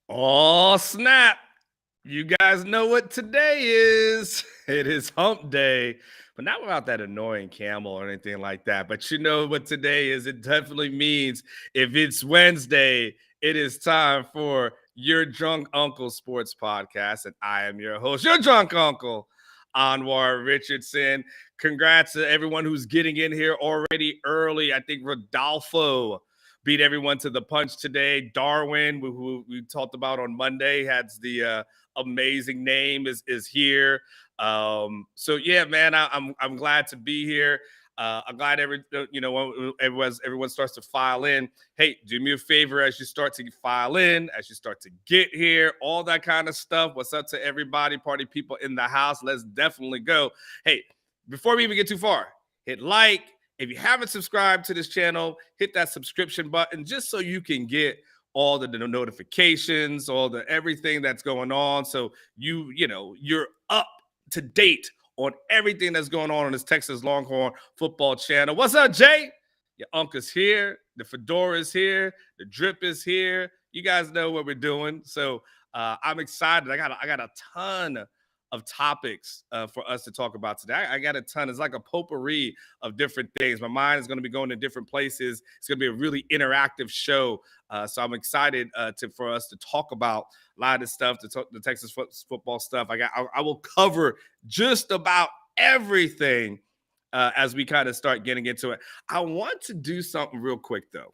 Oh, snap. You guys know what today is. It is hump day, but not without that annoying camel or anything like that. But you know what today is. It definitely means if it's Wednesday, it is time for your Drunk Uncle Sports Podcast. And I am your host, your Drunk Uncle, Anwar Richardson. Congrats to everyone who's getting in here already early. I think Rodolfo beat everyone to the punch today. Darwin, who we talked about on Monday, has the amazing name is here. So yeah, man, I'm glad to be here. I'm glad everyone starts to file in. Hey, do me a favor as you start to file in, as you start to get here, all that kind of stuff. What's up to everybody, party people in the house? Let's definitely go. Hey, before we even get too far, hit like. If you haven't subscribed to this channel, hit that subscription button just so you can get all the notifications, all the everything that's going on. So you're up to date on everything that's going on this Texas Longhorn football channel. What's up, Jay? Your uncle's here. The fedora is here. The drip is here. You guys know what we're doing. So I'm excited. I got a ton of topics for us to talk about today. I got a ton. It's like a potpourri of different things. My mind is going to be going to different places. It's going to be a really interactive show. So I'm excited for us to talk about a lot of this stuff, the Texas football stuff. I will cover just about everything as we kind of start getting into it. I want to do something real quick though.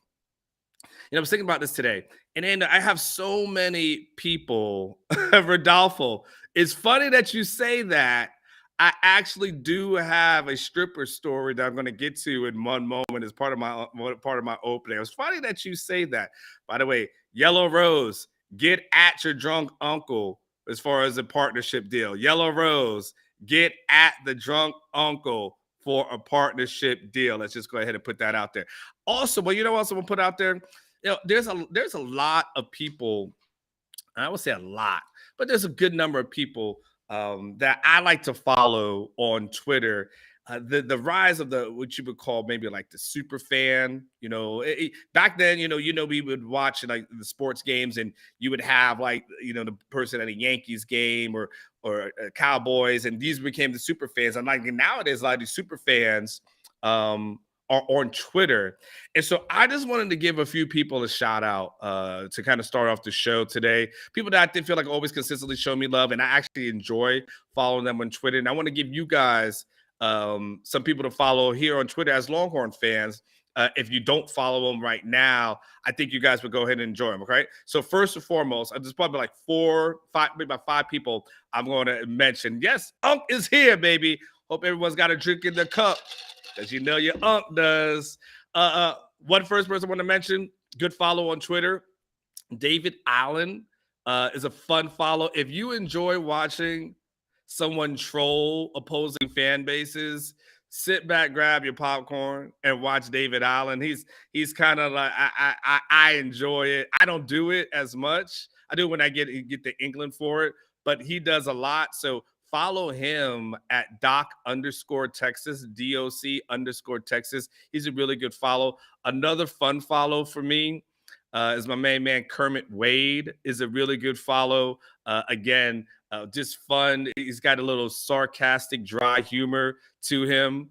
I was thinking about this today, and then I have so many people. Rodolfo, it's funny that you say that. I actually do have a stripper story that I'm going to get to in one moment as part of my opening. It's funny that you say that. By the way, Yellow Rose, get at your drunk uncle as far as a partnership deal. Yellow Rose, get at the drunk uncle for a partnership deal. Let's just go ahead and put that out there. Also, well, you know what else I'm gonna put out there? There's a lot of people. I would say a lot, but there's a good number of people that I like to follow on Twitter. The rise of the what you would call maybe like the super fan. Back then, we would watch like the sports games, and you would have like the person at a Yankees game or Cowboys, and these became the super fans. And like nowadays, a lot of these super fans are on Twitter. And so I just wanted to give a few people a shout out to kind of start off the show today. People that I didn't feel like always consistently show me love, and I actually enjoy following them on Twitter. And I want to give you guys some people to follow here on Twitter as Longhorn fans. If you don't follow them right now, I think you guys would go ahead and enjoy them. Okay. So first and foremost, there's probably like maybe about 5 people I'm going to mention. Yes, Unc is here, baby. Hope everyone's got a drink in their cup, as you know your Unc does. One first person I want to mention, good follow on Twitter. David Allen is a fun follow. If you enjoy watching someone troll opposing fan bases, sit back, grab your popcorn, and watch David Allen. He's kind of like I enjoy it. I don't do it as much. I do when I get to England for it, but he does a lot. So follow him at doc_Texas, DOC_Texas. He's a really good follow. Another fun follow for me is my main man Kermit Wade is a really good follow. Again, just fun. He's got a little sarcastic, dry humor to him.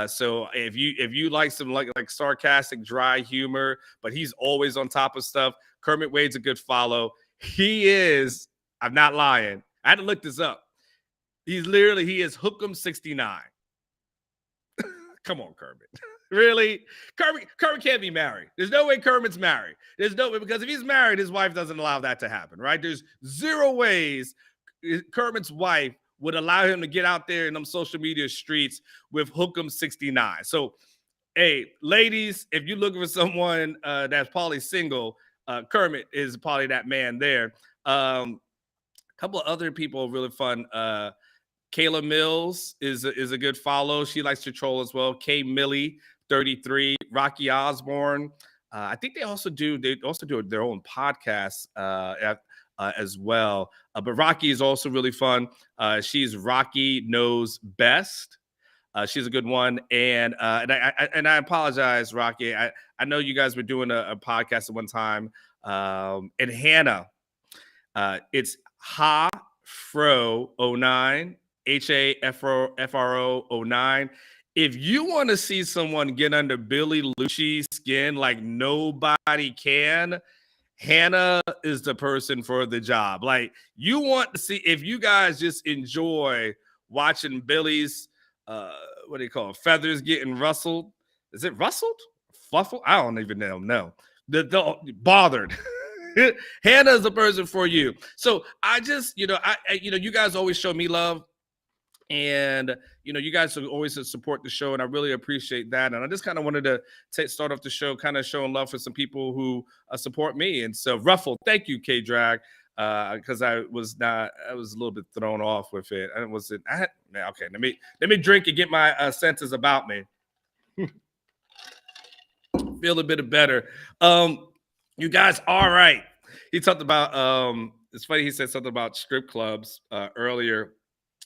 So if you like some like sarcastic, dry humor, but he's always on top of stuff, Kermit Wade's a good follow. He is, I'm not lying, I had to look this up. He is Hookem69. Come on, Kermit. Really? Kermit can't be married. There's no way Kermit's married. There's no way, because if he's married, his wife doesn't allow that to happen, right? There's zero ways Kermit's wife would allow him to get out there in them social media streets with Hookem69. So, hey, ladies, if you're looking for someone that's probably single, Kermit is probably that man there. A couple of other people really fun. Kayla Mills is a good follow. She likes to troll as well. K Millie 33, Rocky Osborne. I think they also do their own podcast as well. But Rocky is also really fun. She's Rocky Knows Best. She's a good one. And I apologize, Rocky. I know you guys were doing a podcast at one time. And Hannah. It's Ha Fro 09, HAFRO 09. If you want to see someone get under Billy Lucci's skin like nobody can, Hannah is the person for the job. Like, you want to see, if you guys just enjoy watching Billy's what do you call it, feathers getting rustled. Is it rustled? Fluffled? I don't even know. No. The bothered. Hannah is the person for you. So I just, you guys always show me love, and you guys always support the show, and I really appreciate that. And I just kind of wanted to start off the show kind of showing love for some people who support me. And so, Ruffle, thank you, K Drag, because I was a little bit thrown off with it. I wasn't okay, let me drink and get my senses about me. Feel a bit better. You guys, all right. He talked about it's funny, he said something about strip clubs earlier.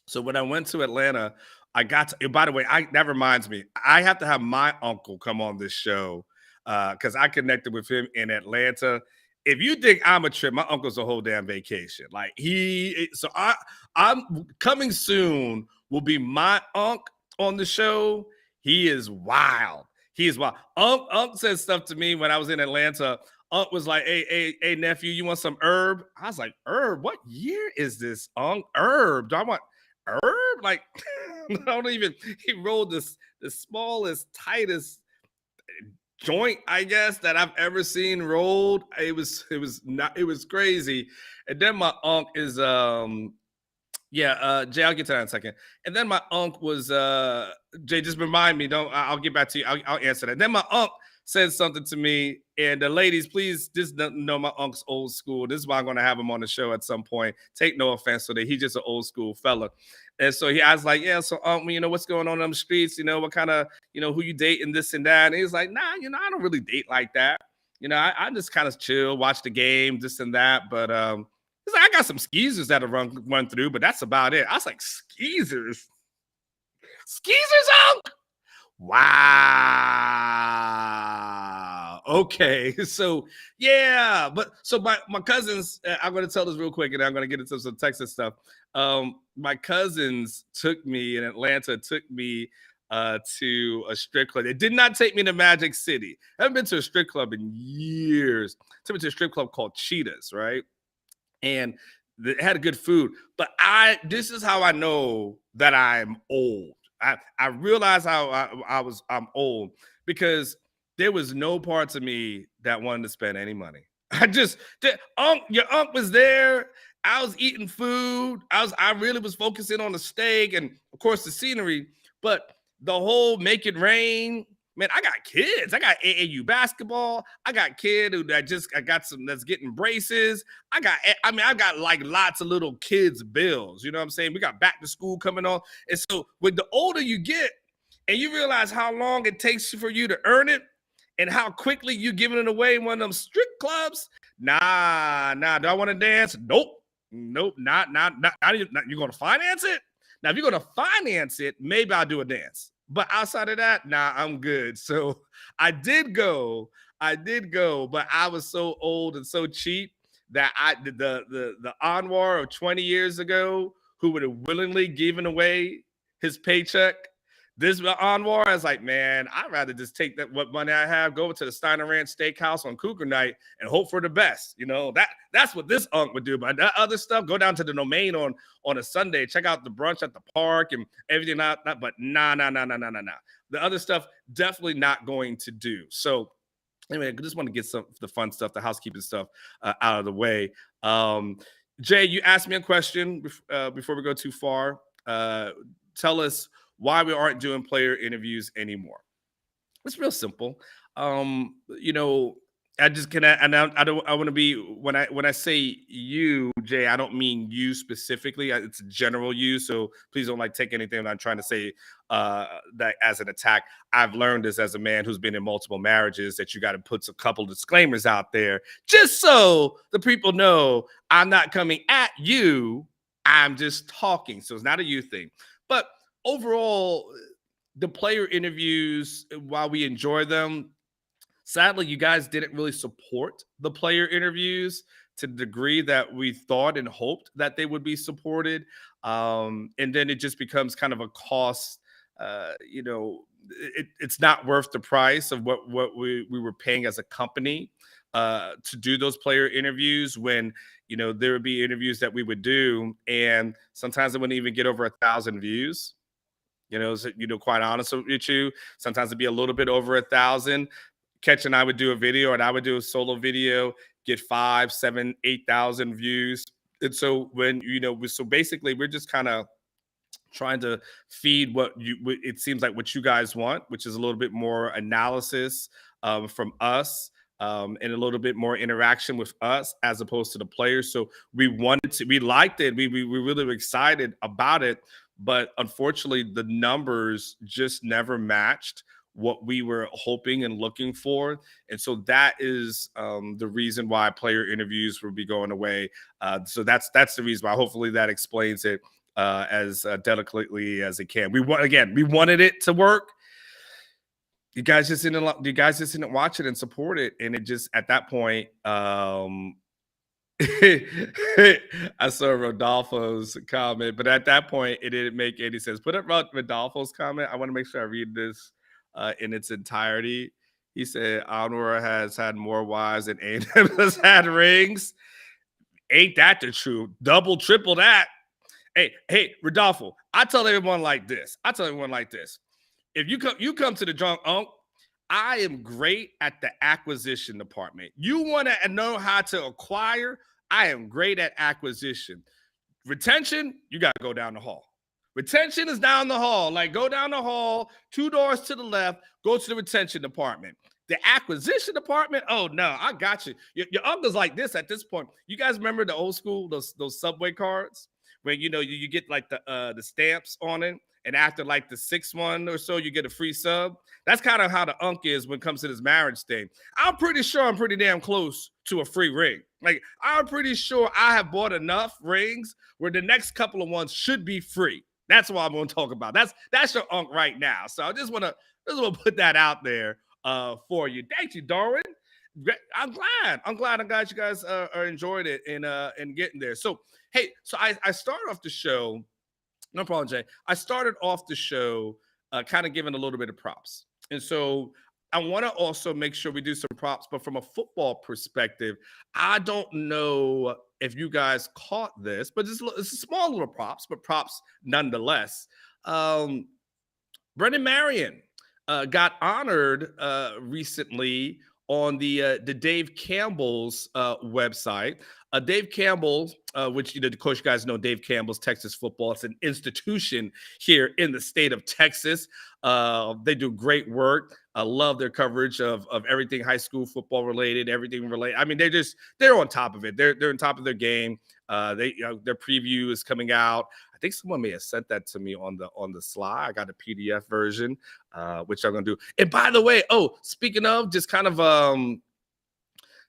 So when I went to Atlanta, I got to, by the way, that reminds me, I have to have my uncle come on this show because I connected with him in Atlanta. If you think I'm a trip, my uncle's a whole damn vacation. Like, I'm coming soon will be my uncle on the show. He is wild. He is wild. Unc said stuff to me when I was in Atlanta. Unc was like, hey, nephew, you want some herb? I was like, herb? What year is this, Unc? Herb? Do I want herb? Like, I don't even, he rolled the smallest, tightest joint, I guess, that I've ever seen rolled. It was crazy. And then my unc is Jay, I'll get to that in a second. And then my unc was Jay, just remind me, I'll get back to you. I'll answer that. Then my unc said something to me, and the ladies, please just know my unc's old school. This is why I'm going to have him on the show at some point. Take no offense to that. He's just an old school fella. And so I was like, yeah, so what's going on the streets? What kind of, who you dating, this and that. And he's like, nah, I don't really date like that. I just kind of chill, watch the game, this and that. But he's like, I got some skeezers that'll run through, but that's about it. I was like, skeezers? Skeezers, Unc? Wow. Okay. So yeah, but so my cousins, I'm going to tell this real quick, and I'm going to get into some Texas stuff. My cousins took me in Atlanta, took me to a strip club. They did not take me to Magic City. I haven't been to a strip club in years. Took me to a strip club called Cheetahs, right? And they had good food. But this is how I know that I'm old. I realize how I'm old, because there was no parts of me that wanted to spend any money. Your unc was there. I was eating food. I really was focusing on the steak and of course the scenery, but the whole make it rain. Man, I got kids. I got AAU basketball. I got kid I got some that's getting braces. I got like lots of little kids' bills. You know what I'm saying? We got back to school coming on. And so with the older you get and you realize how long it takes for you to earn it and how quickly you giving it away in one of them strip clubs. Nah. Do I want to dance? Nope. Not you're going to finance it? Now, if you're going to finance it, maybe I'll do a dance. But outside of that, nah, I'm good. So I did go, but I was so old and so cheap that the Anwar of 20 years ago, who would have willingly given away his paycheck, this Anwar, I was like, man, I'd rather just take what money I have, go to the Steiner Ranch Steakhouse on Cougar Night and hope for the best. That's what this unc would do. But that other stuff, go down to the Domain on a Sunday, check out the brunch at the park and everything. But nah. The other stuff, definitely not going to do. So anyway, I just want to get some of the fun stuff, the housekeeping stuff out of the way. Jay, you asked me a question before we go too far. Tell us why we aren't doing player interviews anymore. It's real simple. I just cannot, and I want to be, when I say you, Jay, I don't mean you specifically. It's a general you, so please don't take anything that I'm trying to say that as an attack. I've learned this as a man who's been in multiple marriages, that you got to put a couple disclaimers out there just so the people know I'm not coming at you. I'm just talking. So it's not a you thing. But overall, the player interviews, while we enjoy them, sadly, you guys didn't really support the player interviews to the degree that we thought and hoped that they would be supported. And then it just becomes kind of a cost. It's not worth the price of what we were paying as a company to do those player interviews when there would be interviews that we would do, and sometimes it wouldn't even get over 1,000 views. So, quite honest with you, sometimes it'd be a little bit over 1,000. Catch and I would do a video, and I would do a solo video, get 5, 7, 8,000 views. And so so basically we're just kind of trying to feed it seems like what you guys want, which is a little bit more analysis from us, and a little bit more interaction with us as opposed to the players. So we liked it. We really were excited about it, but unfortunately the numbers just never matched what we were hoping and looking for. And so that is the reason why player interviews will be going away. So that's the reason why. Hopefully that explains it as delicately as it can. We wanted it to work. You guys just didn't watch it and support it, and it just at that point. I saw Rodolfo's comment, but at that point, it didn't make any sense. Put up Rodolfo's comment. I want to make sure I read this in its entirety. He said, Anwar has had more wives than A&M has had rings. Ain't that the truth? Double, triple that. Hey, Rodolfo, I tell everyone like this. If you come to the Drunk Unk, I am great at the acquisition department. You want to know how to acquire? I am great at acquisition. Retention, you got to go down the hall. Retention is down the hall. Like, go down the hall, 2 doors to the left, go to the retention department. The acquisition department, oh no, I got you. Your uncle's like this at this point. You guys remember the old school, those subway cards? Where you get like the stamps on it, and after like the 6th one or so, you get a free sub. That's kind of how the unk is when it comes to this marriage thing. I'm pretty sure I'm pretty damn close to a free ring. Like, I'm pretty sure I have bought enough rings where the next couple of ones should be free. That's what I'm going to talk about. That's your unk right now. So I just want to put that out there for you. Thank you, Darwin. I'm glad you guys are enjoying it and getting there. So hey, I started off the show. No problem, Jay. I started off the show kind of giving a little bit of props, and so I want to also make sure we do some props. But from a football perspective, I don't know if you guys caught this, but it's a small little props, but props nonetheless. Brendan Marion got honored recently on the Dave Campbell's website. Dave Campbell, which of course you guys know, Dave Campbell's Texas Football. It's an institution here in the state of Texas. They do great work. I love their coverage of everything high school football related, everything related. I mean, they're on top of it. They're on top of their game. Their preview is coming out. I think someone may have sent that to me on the sly. I got a PDF version, which I'm gonna do. And by the way, speaking of, just kind of,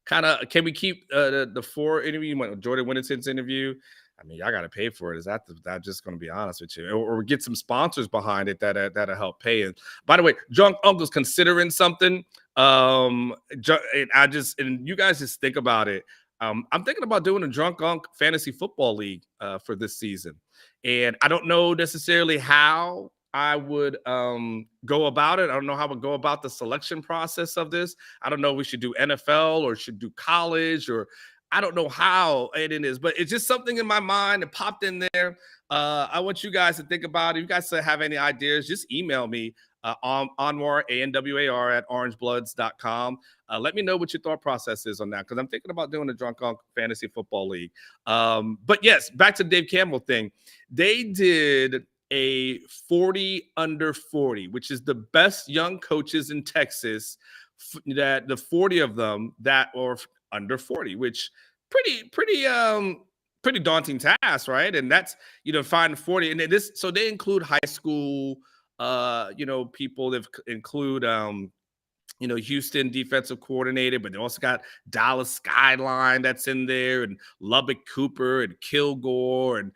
can we keep the 4 interview, Jordan Whittington's interview? I mean, y'all got to pay for it. Is that just going to be honest with you, or get some sponsors behind it that'll help pay it. By the way, Drunk Uncle's considering something. And you guys just think about it. I'm thinking about doing a Drunk Unk Fantasy Football League for this season. And I don't know necessarily how I would go about it. I don't know how I would go about the selection process of this. I don't know if we should do NFL or should do college, or I don't know how it is, but it's just something in my mind that popped in there. I want you guys to think about it. If you guys have any ideas, just email me, Anwar, ANWAR, at orangebloods.com. Let me know what your thought process is on that, because I'm thinking about doing a Drunk Unk Fantasy Football League. But yes, back to the Dave Campbell thing. They did a 40 under 40, which is the best young coaches in Texas, that the 40 of them that are under 40, which pretty daunting task, right? And that's, find 40. And so they include high school, people that include Houston defensive coordinator, but they also got Dallas Skyline that's in there, and Lubbock Cooper, and Kilgore, and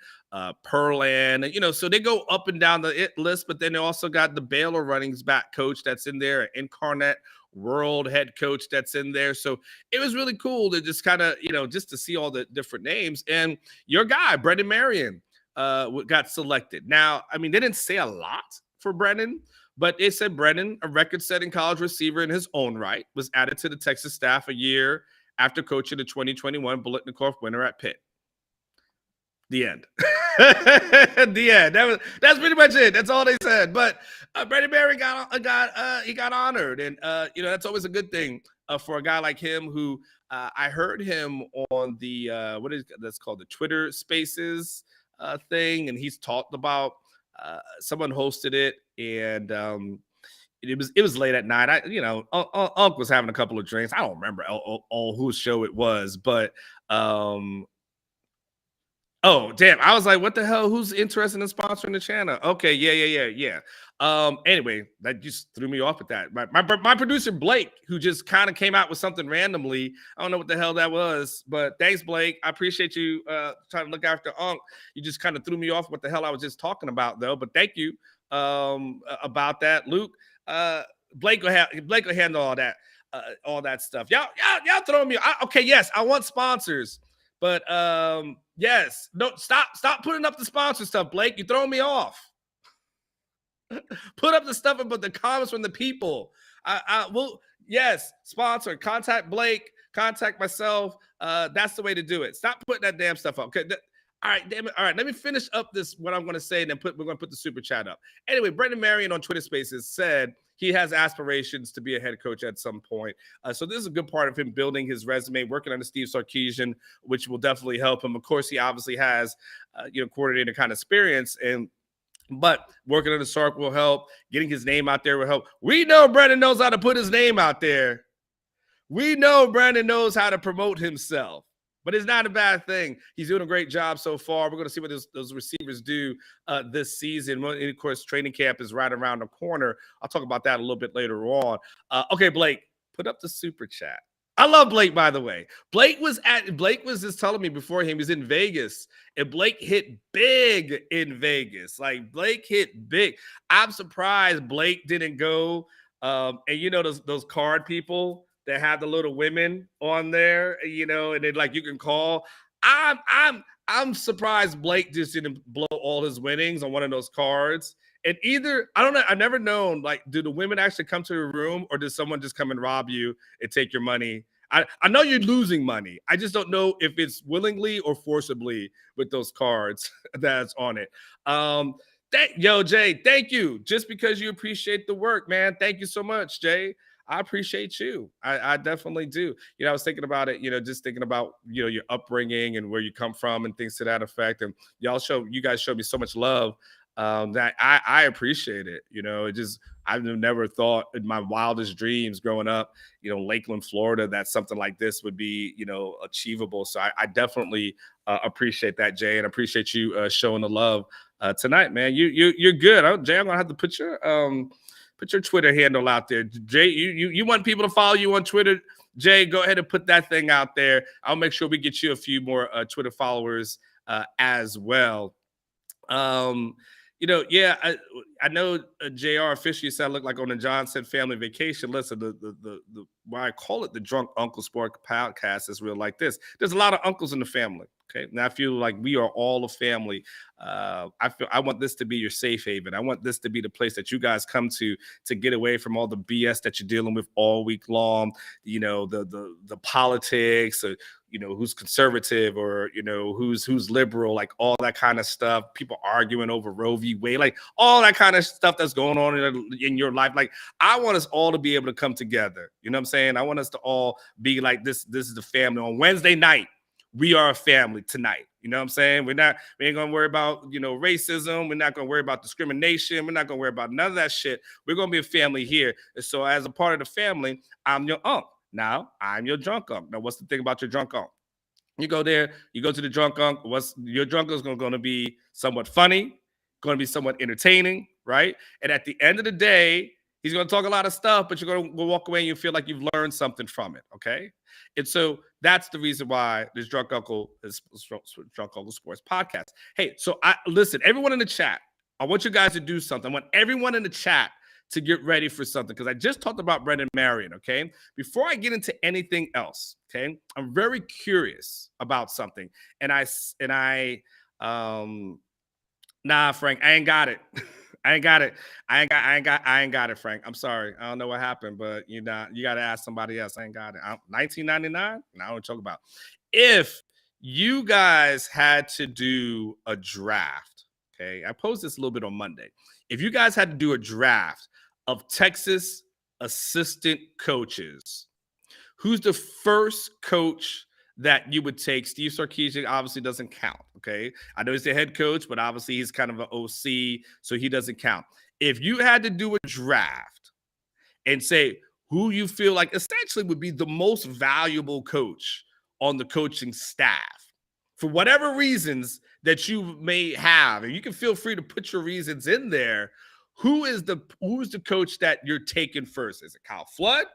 Perlan. So they go up and down the list, but then they also got the Baylor running back coach that's in there, Incarnate World head coach that's in there. So it was really cool to just kind of, just to see all the different names. And your guy, Brendan Marion, got selected. Now, I mean, they didn't say a lot for Brendan, but it said Brennan, a record-setting college receiver in his own right, was added to the Texas staff a year after coaching the 2021 Biletnikoff winner at Pitt. The end. The end. That's pretty much it. That's all they said. But Brendan Barry got honored, and that's always a good thing for a guy like him. Who I heard him on the that's called the Twitter Spaces thing, and he's talked about. Someone hosted it, and it was late at night. Unc was having a couple of drinks. I don't remember all whose show it was, but oh, damn. I was like, what the hell? Who's interested in sponsoring the channel? Okay, yeah. Anyway, that just threw me off with that. My producer, Blake, who just kind of came out with something randomly. I don't know what the hell that was, but thanks, Blake. I appreciate you trying to look after Unc. You just kind of threw me off what the hell I was just talking about, though. But thank you about that, Luke. Blake will handle all that stuff. Y'all throwing me. Okay, yes, I want sponsors. But yes, no, stop putting up the sponsor stuff, Blake. You throwing me off. Put up the stuff about the comments from the people. I will, yes, sponsor. Contact Blake. Contact myself. That's the way to do it. Stop putting that damn stuff up. Okay. All right, damn it. All right, let me finish up what I'm going to say, and then we're going to put the super chat up. Anyway, Brendan Marion on Twitter Spaces said he has aspirations to be a head coach at some point. So this is a good part of him building his resume, working under Steve Sarkisian, which will definitely help him. Of course, he obviously has, coordinator kind of experience, but working under Sark will help. Getting his name out there will help. We know Brendan knows how to put his name out there. We know Brandon knows how to promote himself. But it's not a bad thing. He's doing a great job so far. We're going to see what those receivers do this season. And of course, training camp is right around the corner. I'll talk about that a little bit later on. Okay, Blake, put up the super chat. I love Blake, by the way. Blake was just telling me beforehand he was in Vegas, and Blake hit big in Vegas. Like, Blake hit big. I'm surprised Blake didn't go. And those card people that have the little women on there, and then you can call. I'm surprised Blake just didn't blow all his winnings on one of those cards. And either, I don't know, I've never known, do the women actually come to your room, or does someone just come and rob you and take your money? I know you're losing money. I just don't know if it's willingly or forcibly with those cards that's on it. Jay, thank you. Just because you appreciate the work, man. Thank you so much, Jay. I appreciate you. I definitely do. I was thinking about it, just thinking about, your upbringing and where you come from and things to that effect. And you guys showed me so much love that I appreciate it. I've never thought in my wildest dreams growing up, Lakeland, Florida, that something like this would be, achievable. So I definitely appreciate that, Jay, and appreciate you showing the love tonight, man. You're good. Jay, I'm gonna have to put your Twitter handle out there. Jay, you want people to follow you on Twitter? Jay, go ahead and put that thing out there. I'll make sure we get you a few more Twitter followers as well. I know JR officially said look like on the Johnson family vacation. Listen, the why I call it the Drunk Uncle Sport podcast is real like this. There's a lot of uncles in the family. Okay. And I feel like we are all a family. I want this to be your safe haven. I want this to be the place that you guys come to get away from all the BS that you're dealing with all week long. The politics, or who's conservative, or who's liberal, like all that kind of stuff. People arguing over Roe v. Wade, like all that kind of stuff that's going on in your life. Like, I want us all to be able to come together. You know what I'm saying? I want us to all be like this. This is the family on Wednesday night. We are a family tonight. You know what I'm saying? We ain't going to worry about, racism. We're not going to worry about discrimination. We're not going to worry about none of that shit. We're going to be a family here. And so as a part of the family, I'm your uncle. Now, I'm your drunk uncle. Now, what's the thing about your drunk uncle? You go there, you go to the drunk uncle. Your drunk uncle is going to be somewhat funny, going to be somewhat entertaining, right? And at the end of the day, He's going to talk a lot of stuff, but you're going to walk away and you feel like you've learned something from it. Okay. And so that's the reason why this Drunk Uncle is Drunk Uncle Sports podcast. Hey, so listen, everyone in the chat, I want you guys to do something. I want everyone in the chat to get ready for something because I just talked about Brendan Marion. Okay. Before I get into anything else, okay, I'm very curious about something. Nah, Frank, I ain't got it. I ain't got it. I ain't got it, Frank. I'm sorry. I don't know what happened, but you got to ask somebody else. I ain't got it. 1999? No, I don't talk about. If you guys had to do a draft, okay, I posed this a little bit on Monday. If you guys had to do a draft of Texas assistant coaches, who's the first coach that you would take? Steve Sarkisian obviously doesn't count, okay? I know he's the head coach, but obviously he's kind of an OC, so he doesn't count. If you had to do a draft and say who you feel like essentially would be the most valuable coach on the coaching staff, for whatever reasons that you may have, and you can feel free to put your reasons in there, who's the coach that you're taking first? Is it Kyle Flood?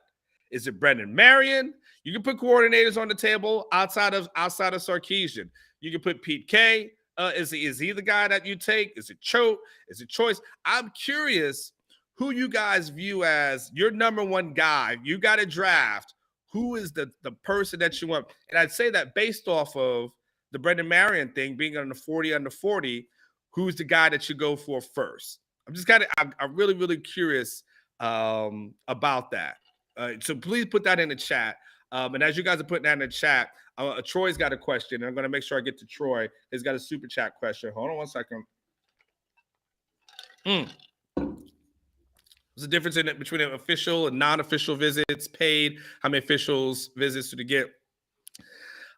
Is it Brendan Marion? You can put coordinators on the table outside of Sarkisian. You can put Pete K. Is he the guy that you take? Is it Choate? Is it Choice? I'm curious who you guys view as your number one guy. You got a draft. Who is the person that you want? And I'd say that based off of the Brendan Marion thing, being on the 40 under 40, who's the guy that you go for first? I'm really, really curious about that. So please put that in the chat. And as you guys are putting that in the chat, Troy's got a question. And I'm going to make sure I get to Troy. He's got a super chat question. Hold on one second. What's the difference between an official and non-official visits, paid? How many officials visits do they get?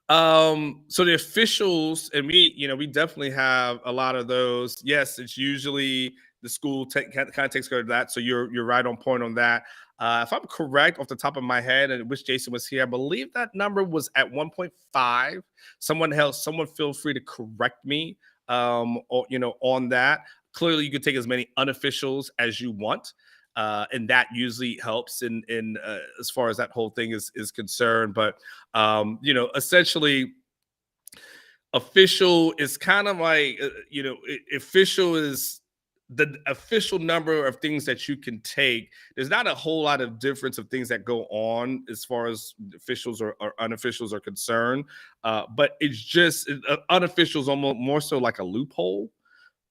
So the officials, and we definitely have a lot of those. Yes, it's usually the school kind of takes care of that. So you're right on point on that. If I'm correct off the top of my head, and I wish Jason was here, I believe that number was at 1.5. Someone feel free to correct me, on that. Clearly, you could take as many unofficials as you want. And that usually helps in as far as that whole thing is concerned. But essentially, official is kind of like official is the official number of things that you can take. There's not a whole lot of difference of things that go on as far as officials or unofficials are concerned. But it's just unofficials almost more so like a loophole.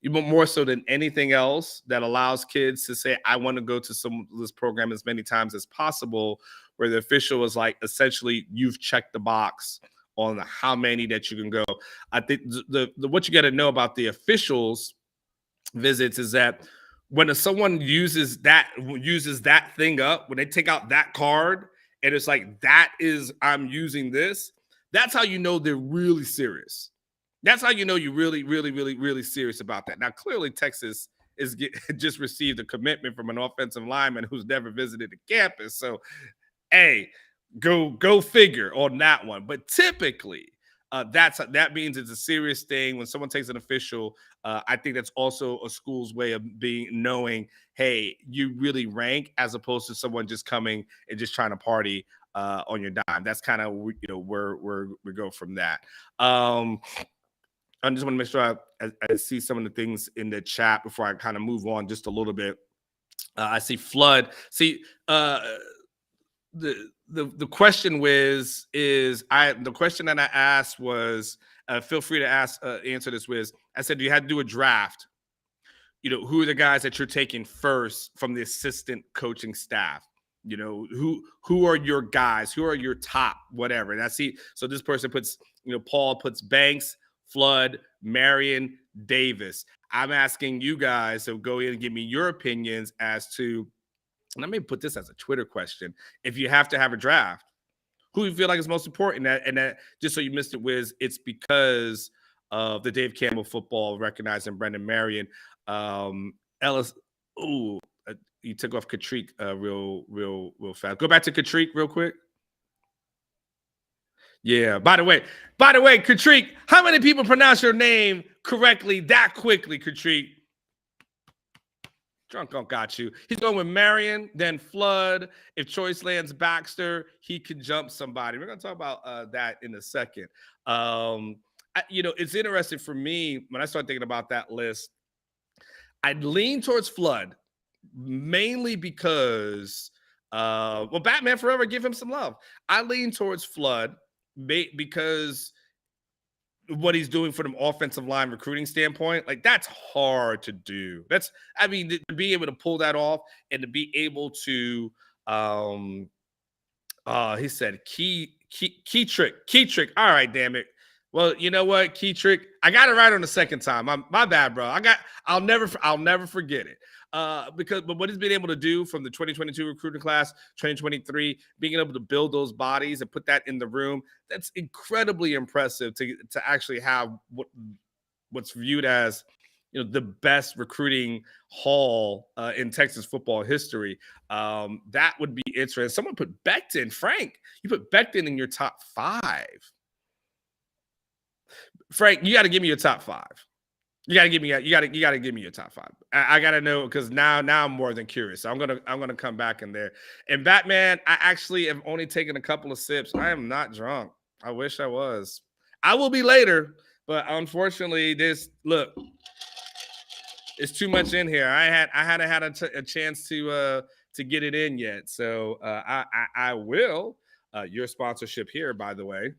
Even more so than anything else that allows kids to say, I want to go to this program as many times as possible, where the official is like, essentially, you've checked the box on how many that you can go. I think the what you got to know about the officials visits is that when someone uses that thing up, when they take out that card and it's like, that is, I'm using this, that's how you know they're really serious. That's how you know you're really, really, really, really serious about that. Now, clearly, Texas just received a commitment from an offensive lineman who's never visited the campus. So, hey, go figure on that one. But typically, that means it's a serious thing. When someone takes an official, I think that's also a school's way of knowing, hey, you really rank, as opposed to someone just coming and just trying to party on your dime. That's kind of where we go from that. I just want to make sure I see some of the things in the chat before I kind of move on just a little bit. I see Flood. See, the question the question that I asked was, feel free to answer this, Wiz. I said, you had to do a draft. Who are the guys that you're taking first from the assistant coaching staff? Who are your guys? Who are your top whatever? And I see, so this person puts, Paul puts Banks, Flood, Marion, Davis. I'm asking you guys to go in and give me your opinions as to, and I may put this as a Twitter question, if you have to have a draft, who you feel like is most important? And that just so you missed it, Wiz, it's because of the Dave Campbell football recognizing Brendan Marion. Ellis, you took off Katrick real fast. Go back to Katrick real quick. Yeah. By the way, Katrick, how many people pronounce your name correctly that quickly, Katrick? Drunk Unc got you. He's going with Marion, then Flood. If Choice lands Baxter, he could jump somebody. We're going to talk about that in a second. It's interesting for me when I start thinking about that list. I'd lean towards Flood mainly because, Batman Forever, give him some love. I lean towards Flood because what he's doing from an offensive line recruiting standpoint, like that's hard to do. To be able to pull that off and to be able to, he said key trick. All right, damn it. Well, you know what, key trick, I got it right on the second time. My bad, bro. I'll never forget it. But what he's been able to do from the 2022 recruiting class, 2023, being able to build those bodies and put that in the room, that's incredibly impressive to actually have what's viewed as the best recruiting haul in Texas football history. That would be interesting. Someone put Becton, Frank. You put Becton in your top 5. Frank, you got to give me your top 5. You got to give me your top 5. I got to know, because now I'm more than curious. So I'm gonna come back in there. And Batman, I actually have only taken a couple of sips. I am not drunk. I wish I was. I will be later, but unfortunately, it's too much in here. I hadn't had a chance to get it in yet. So I will. Your sponsorship here, by the way.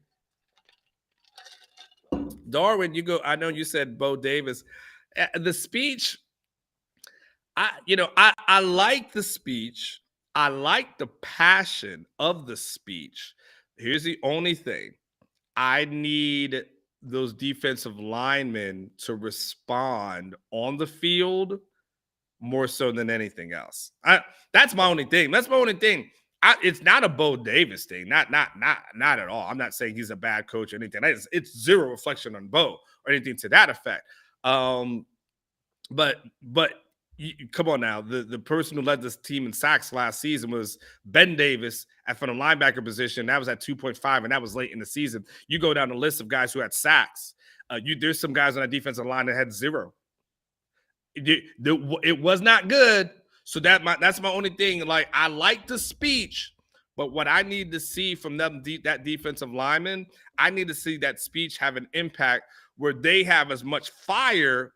Darwin, you go. I know you said Bo Davis. The speech, I like the speech. I like the passion of the speech. Here's the only thing. I need those defensive linemen to respond on the field more so than anything else. That's my only thing. That's my only thing. It's not a Bo Davis thing. Not at all. I'm not saying he's a bad coach or anything. It's zero reflection on Bo or anything to that effect. But come on now. The person who led this team in sacks last season was Ben Davis from the linebacker position. That was at 2.5, and that was late in the season. You go down the list of guys who had sacks. There's some guys on that defensive line that had 0. It was not good. So that's my only thing. Like, I like the speech, but what I need to see from them, that defensive lineman, I need to see that speech have an impact where they have as much fire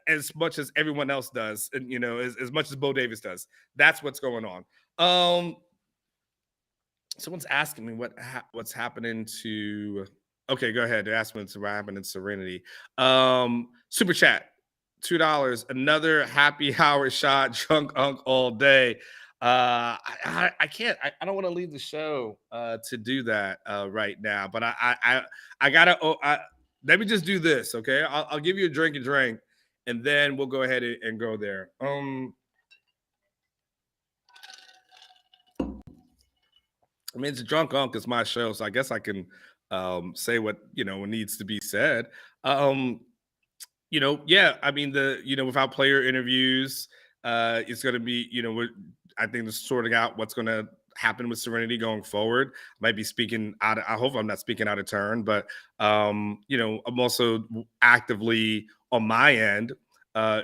as much as everyone else does, and as much as Bo Davis does. That's what's going on. Someone's asking me what's happening to. Okay, go ahead. They're asking what happened in Serenity. Super chat. $2. Another happy hour shot. Drunk Unc all day. I can't. I don't want to leave the show to do that right now. But I gotta. Let me just do this, okay? I'll give you a drink, and then we'll go ahead and go there. I mean, it's Drunk Unc. It's my show, so I guess I can say what needs to be said. Yeah, I mean, without player interviews, it's going to be, I think, just sorting out what's going to happen with Serenity going forward. Might be speaking out. I hope I'm not speaking out of turn, but I'm also actively on my end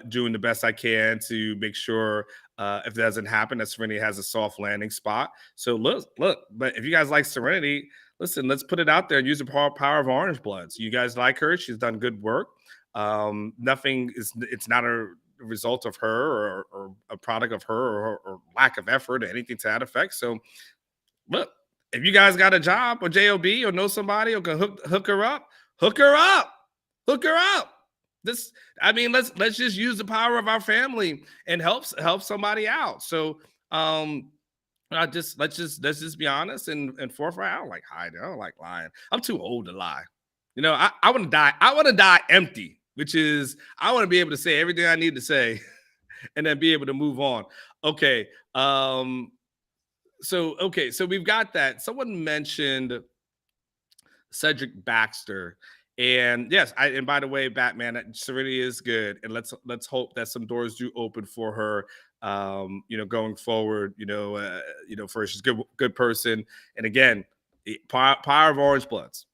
doing the best I can to make sure if that doesn't happen, that Serenity has a soft landing spot. So look, but if you guys like Serenity, listen, let's put it out there and use the power of Orange Bloods. You guys like her? She's done good work. It's not a result of her or a product of her or lack of effort or anything to that effect. So look, if you guys got a job or job or know somebody or can hook her up. Let's just use the power of our family and help somebody out. So let's just be honest and forthright. I don't like hiding. I don't like lying. I'm too old to lie. I want to die. I want to die empty. Which is, I want to be able to say everything I need to say and then be able to move on. Okay. So we've got that. Someone mentioned Cedric Baxter. And yes, and by the way, Batman, Serenity is good. And let's hope that some doors do open for her, going forward, for she's good person. And again, power of Orange Bloods.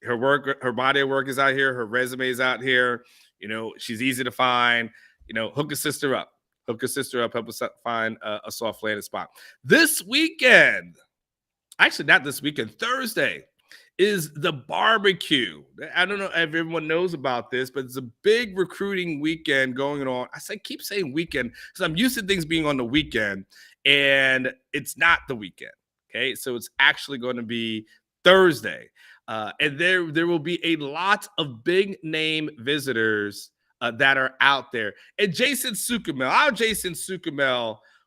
Her body of work is out here. Her resume is out here. She's easy to find. hook a sister up. Hook a sister up. Help us find a soft landing spot. This weekend, actually not this weekend, Thursday is the barbecue. I don't know if everyone knows about this, but it's a big recruiting weekend going on. Keep saying weekend because I'm used to things being on the weekend, and it's not the weekend. Okay, so it's actually going to be Thursday, and there will be a lot of big name visitors that are out there. And Jason Sukumel,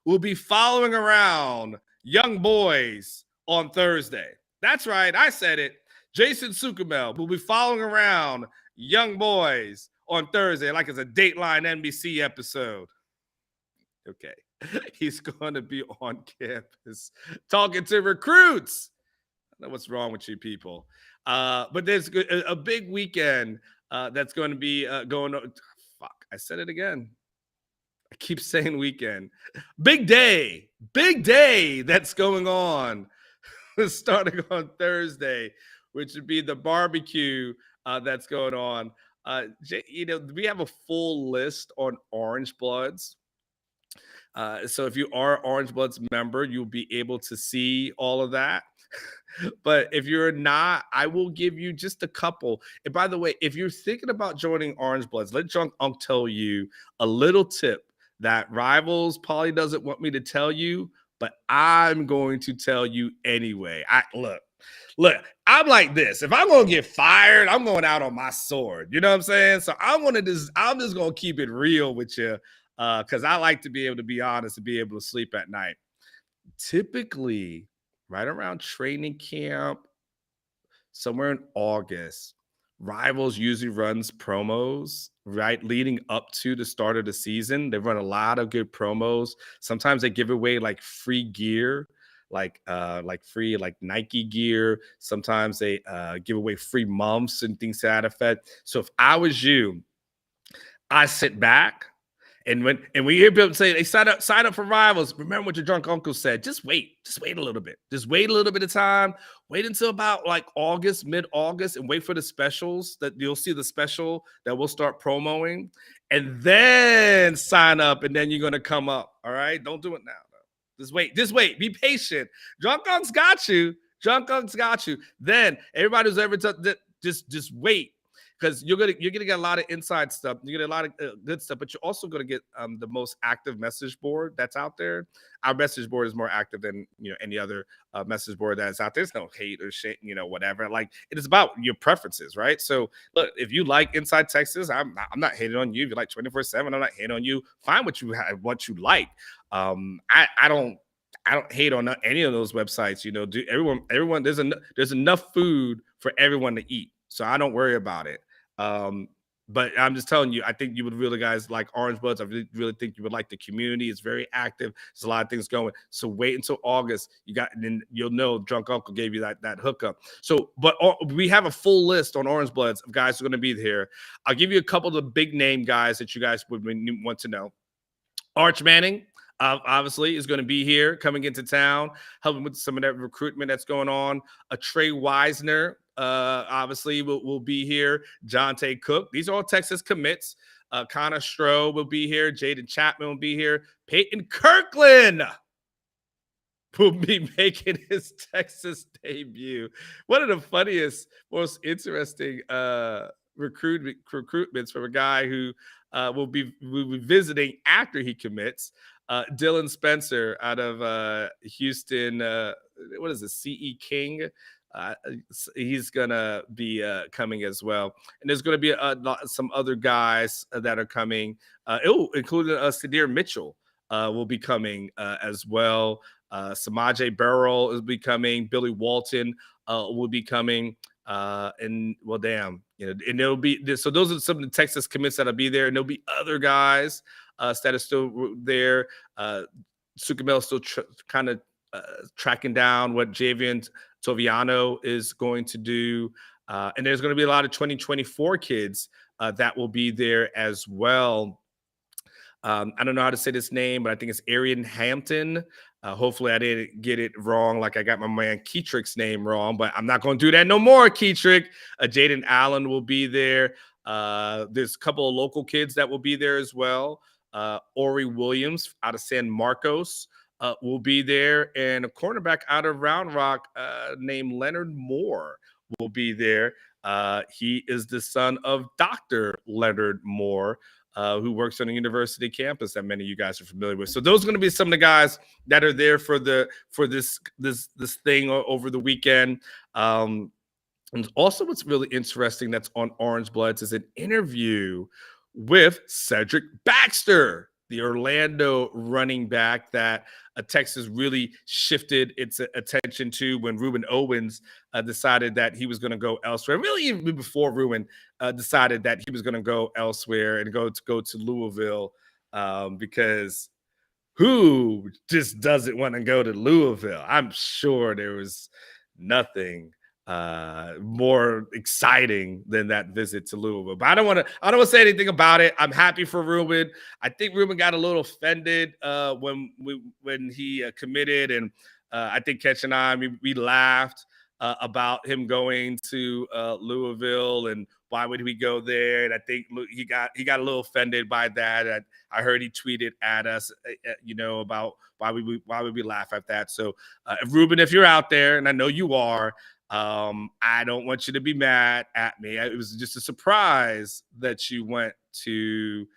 will be following around young boys on Thursday. That's right, I said it. Jason Sukumel will be following around young boys on Thursday, like it's a Dateline NBC episode. Okay. He's going to be on campus talking to recruits. I don't know what's wrong with you people. But there's a big weekend that's going to be going on. Fuck, I said it again. I keep saying weekend. Big day that's going on starting on Thursday, which would be the barbecue that's going on. We have a full list on Orange Bloods. So if you are Orange Bloods member, you'll be able to see all of that. But if you're not, I will give you just a couple. And by the way, if you're thinking about joining Orange Bloods, let Drunk Unc tell you a little tip that Rivals probably doesn't want me to tell you, but I'm going to tell you anyway. Look, I'm like this. If I'm gonna get fired, I'm going out on my sword. You know what I'm saying? So I'm just gonna keep it real with you, because I like to be able to be honest and be able to sleep at night. Typically, right around training camp, somewhere in August, Rivals usually runs promos, right, leading up to the start of the season. They run a lot of good promos. Sometimes they give away like free gear, like free like Nike gear. Sometimes they give away free months and things to that effect. So if I was you, I sit back. And we hear people say they sign up for Rivals, remember what your drunk uncle said. Just wait a little bit. Just wait a little bit of time. Wait until about like August, mid-August, and wait for the specials that you'll see the special that we'll start promoting, and then sign up, and then you're gonna come up. All right, don't do it now. Just wait. Be patient. Drunk Unc's got you. Then everybody who's ever just wait. Because you're gonna get a lot of inside stuff. You get a lot of good stuff, but you're also gonna get the most active message board that's out there. Our message board is more active than any other message board that's out there. There's no hate or shit, whatever. Like it is about your preferences, right? So look, if you like Inside Texas, I'm not hating on you. If you like 24/7, I'm not hating on you. Find what you like. I don't hate on any of those websites. Everyone there's enough food for everyone to eat. So I don't worry about it. But I'm just telling you, I think you would really guys like Orange Bloods. I really think you would like the community. It's very active. There's a lot of things going. So wait until August. Then you'll know Drunk Uncle gave you that hookup. So, but we have a full list on Orange Bloods of guys who are going to be here. I'll give you a couple of the big name guys that you guys would want to know. Arch Manning, obviously, is going to be here, coming into town, helping with some of that recruitment that's going on. Trey Wisner, obviously, will be here. Jonte Cook. These are all Texas commits. Connor Stroh will be here. Jaden Chapman will be here. Peyton Kirkland will be making his Texas debut. One of the funniest, most interesting recruitments from a guy who will be visiting after he commits. Dylan Spencer out of Houston. What is it? CE King. He's gonna be coming as well, and there's gonna be some other guys that are coming. Including Sadir Mitchell will be coming as well. Samaje Burrell is becoming. Billy Walton will be coming. And well, damn, and there'll be so those are some of the Texas commits that'll be there, and there'll be other guys that are still there. Sukumel is still kind of tracking down what Javian Toviano is going to do, and there's going to be a lot of 2024 kids that will be there as well. I don't know how to say this name, but I think it's Arian Hampton. Hopefully I didn't get it wrong, like I got my man Keytrick's name wrong, but I'm not going to do that no more, Keytrick. Jaden Allen will be there. There's a couple of local kids that will be there as well. Ori Williams out of San Marcos will be there, and a cornerback out of Round Rock named Leonard Moore will be there. He is the son of Dr. Leonard Moore, who works on the university campus that many of you guys are familiar with. So those are going to be some of the guys that are there for this thing over the weekend. And also, what's really interesting that's on Orange Bloods is an interview with Cedric Baxter, the Orlando running back that Texas really shifted its attention to when Ruben Owens decided that he was going to go elsewhere. Really, even before Ruben decided that he was going to go elsewhere and go to Louisville, because who just doesn't want to go to Louisville? I'm sure there was nothing more exciting than that visit to Louisville. But I don't want to say anything about it. I'm happy for Ruben. I think Ruben got a little offended when he committed, and I think Ketch and I we laughed about him going to Louisville and why would we go there? And I think he got a little offended by that. I heard he tweeted at us, about why would we laugh at that. So, Ruben, if you're out there, and I know you are, I don't want you to be mad at me. It was just a surprise that you went to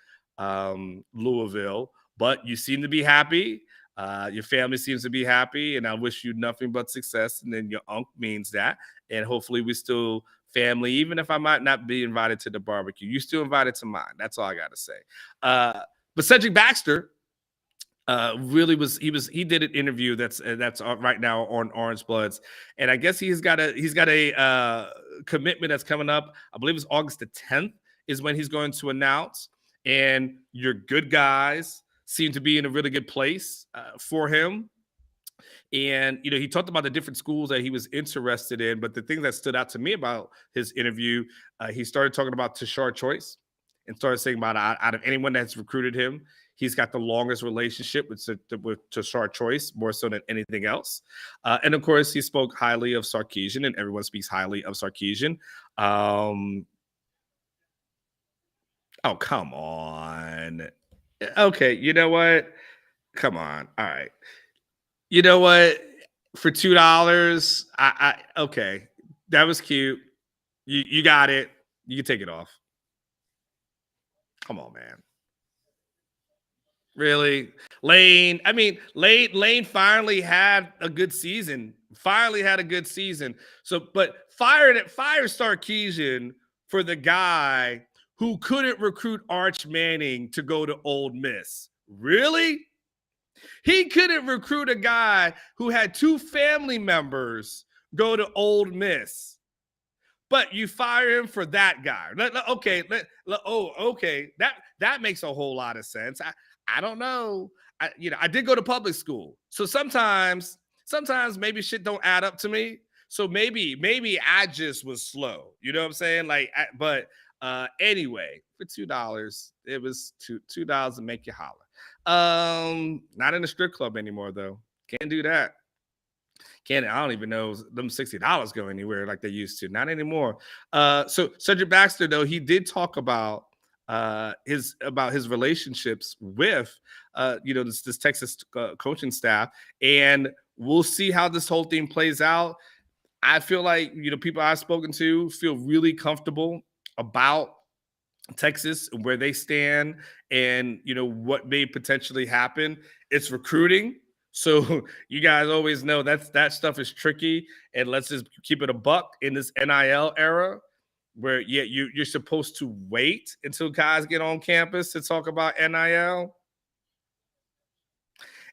Louisville, but you seem to be happy. Your family seems to be happy, and I wish you nothing but success. And then your uncle means that, and hopefully we still family, even if I might not be invited to the barbecue. You still invited to mine. That's all I got to say. But Cedric Baxter really he did an interview that's right now on Orange Bloods, and I guess he's got a commitment that's coming up. I believe it's August the 10th is when he's going to announce, and your good guys seem to be in a really good place for him. And he talked about the different schools that he was interested in, but the thing that stood out to me about his interview, he started talking about Tashard Choice and started saying about out of anyone that's recruited him, he's got the longest relationship with Tashard Choice, more so than anything else. And of course, he spoke highly of Sarkisian, and everyone speaks highly of Sarkisian. Oh, come on. Okay, you know what? Come on. All right. You know what? For $2, okay. That was cute. You got it. You can take it off. Come on, man. Really? Lane. I mean, Lane finally had a good season. Finally had a good season. So, but fire Sarkisian for the guy who couldn't recruit Arch Manning to go to Ole Miss. Really? He couldn't recruit a guy who had two family members go to Ole Miss. But you fire him for that guy. Okay. That makes a whole lot of sense. I don't know. I did go to public school. So sometimes maybe shit don't add up to me. So maybe I just was slow. You know what I'm saying? Anyway, for $2, it was $2 to make you holler. Not in a strip club anymore, though. Can't do that. I don't even know them $60 go anywhere like they used to. Not anymore. So Cedric Baxter, though, he did talk about his relationships with this Texas coaching staff, and we'll see how this whole thing plays out. I feel like people I've spoken to feel really comfortable about Texas, where they stand, and what may potentially happen. It's recruiting. So you guys always know that stuff is tricky, and let's just keep it a buck in this NIL era where you're supposed to wait until guys get on campus to talk about NIL.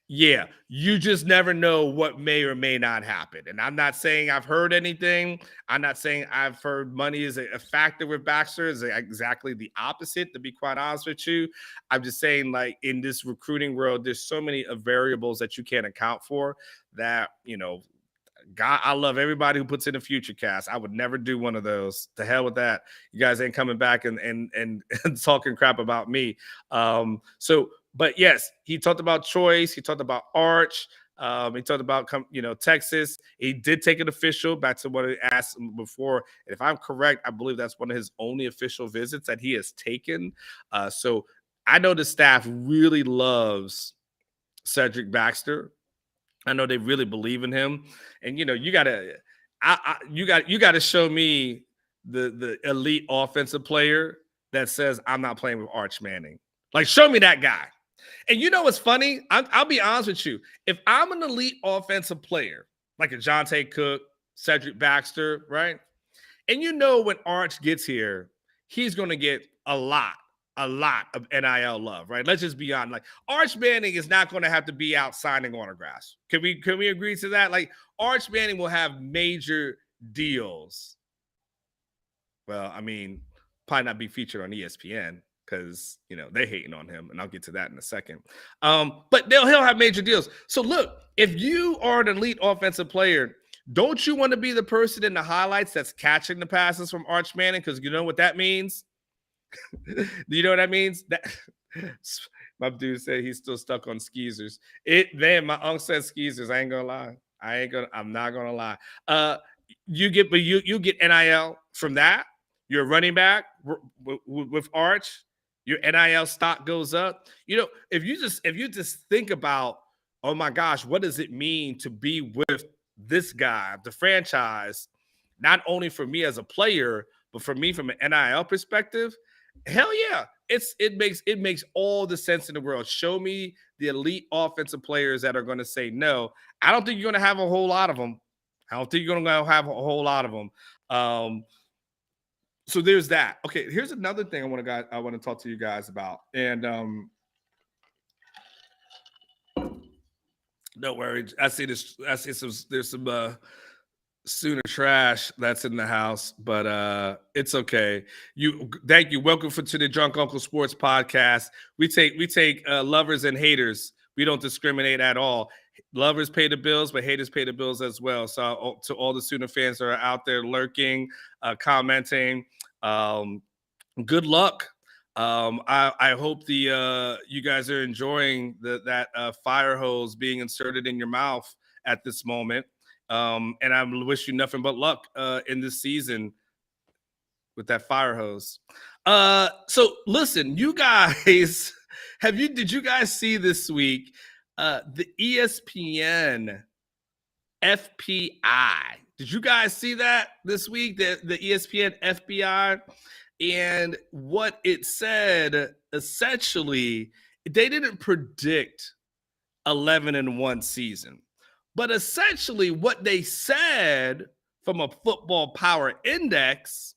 Yeah, you just never know what may or may not happen. And I'm not saying I've heard anything. I'm not saying I've heard money is a factor with Baxter. It's exactly the opposite, to be quite honest with you. I'm just saying, like, in this recruiting world, there's so many variables that you can't account for that, God, I love everybody who puts in a future cast. I would never do one of those. To hell with that. You guys ain't coming back and talking crap about me. But yes, he talked about Choice. He talked about Arch. He talked about Texas. He did take an official back to what I asked him before. And if I'm correct, I believe that's one of his only official visits that he has taken. So I know the staff really loves Cedric Baxter. I know they really believe in him, and you gotta, you gotta show me the elite offensive player that says I'm not playing with Arch Manning. Like, show me that guy. And you know what's funny? I'll be honest with you. If I'm an elite offensive player, like a Jonte Cook, Cedric Baxter, right? And when Arch gets here, he's going to get a lot of NIL love, right? Let's just be honest. Like, Arch Manning is not going to have to be out signing autographs. Can we agree to that? Like, Arch Manning will have major deals. Well, I mean, probably not be featured on ESPN because they're hating on him, and I'll get to that in a second. But he'll have major deals. So look, if you are an elite offensive player, don't you want to be the person in the highlights that's catching the passes from Arch Manning? Because you know what that means? Do you know what that means? That my dude said he's still stuck on skeezers. My uncle said skeezers. I ain't gonna lie. I'm not gonna lie. You get NIL from that. You're a running back with Arch. Your NIL stock goes up. If you just think about, oh my gosh, what does it mean to be with this guy, the franchise, not only for me as a player, but for me from an NIL perspective? Hell yeah. It makes all the sense in the world. Show me the elite offensive players that are going to say no. I don't think you're going to have a whole lot of them. So there's that. Okay, here's another thing I want to talk to you guys about. And don't worry, I see there's some Sooner trash that's in the house, but it's okay. Thank you. Welcome to the Drunk Uncle Sports Podcast. We take lovers and haters. We don't discriminate at all. Lovers pay the bills, but haters pay the bills as well. So to all the Sooner fans that are out there lurking, commenting, good luck. I hope you guys are enjoying that fire hose being inserted in your mouth at this moment. And I wish you nothing but luck in this season with that fire hose. So listen, you guys, did you guys see this week the ESPN FPI? Did you guys see that this week? The ESPN FPI, and what it said, essentially, they didn't predict 11-1 season. But essentially what they said from a football power index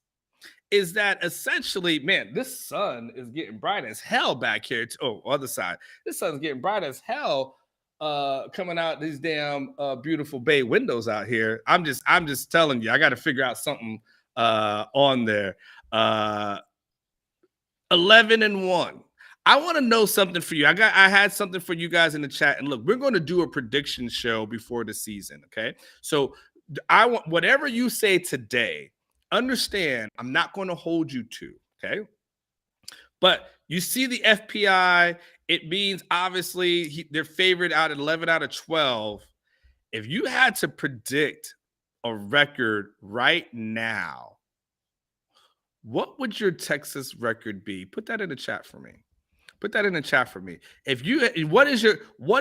is that essentially, man, this sun is getting bright as hell back here. Other side. This sun's getting bright as hell coming out these damn beautiful bay windows out here. I'm just telling you, I got to figure out something on there. 11-1. I want to know something for you. I had something for you guys in the chat. And look, we're going to do a prediction show before the season. Okay. So I want whatever you say today, understand I'm not going to hold you to. Okay. But you see the FPI, it means obviously they're favored out at 11 out of 12. If you had to predict a record right now, what would your Texas record be? Put that in the chat for me. What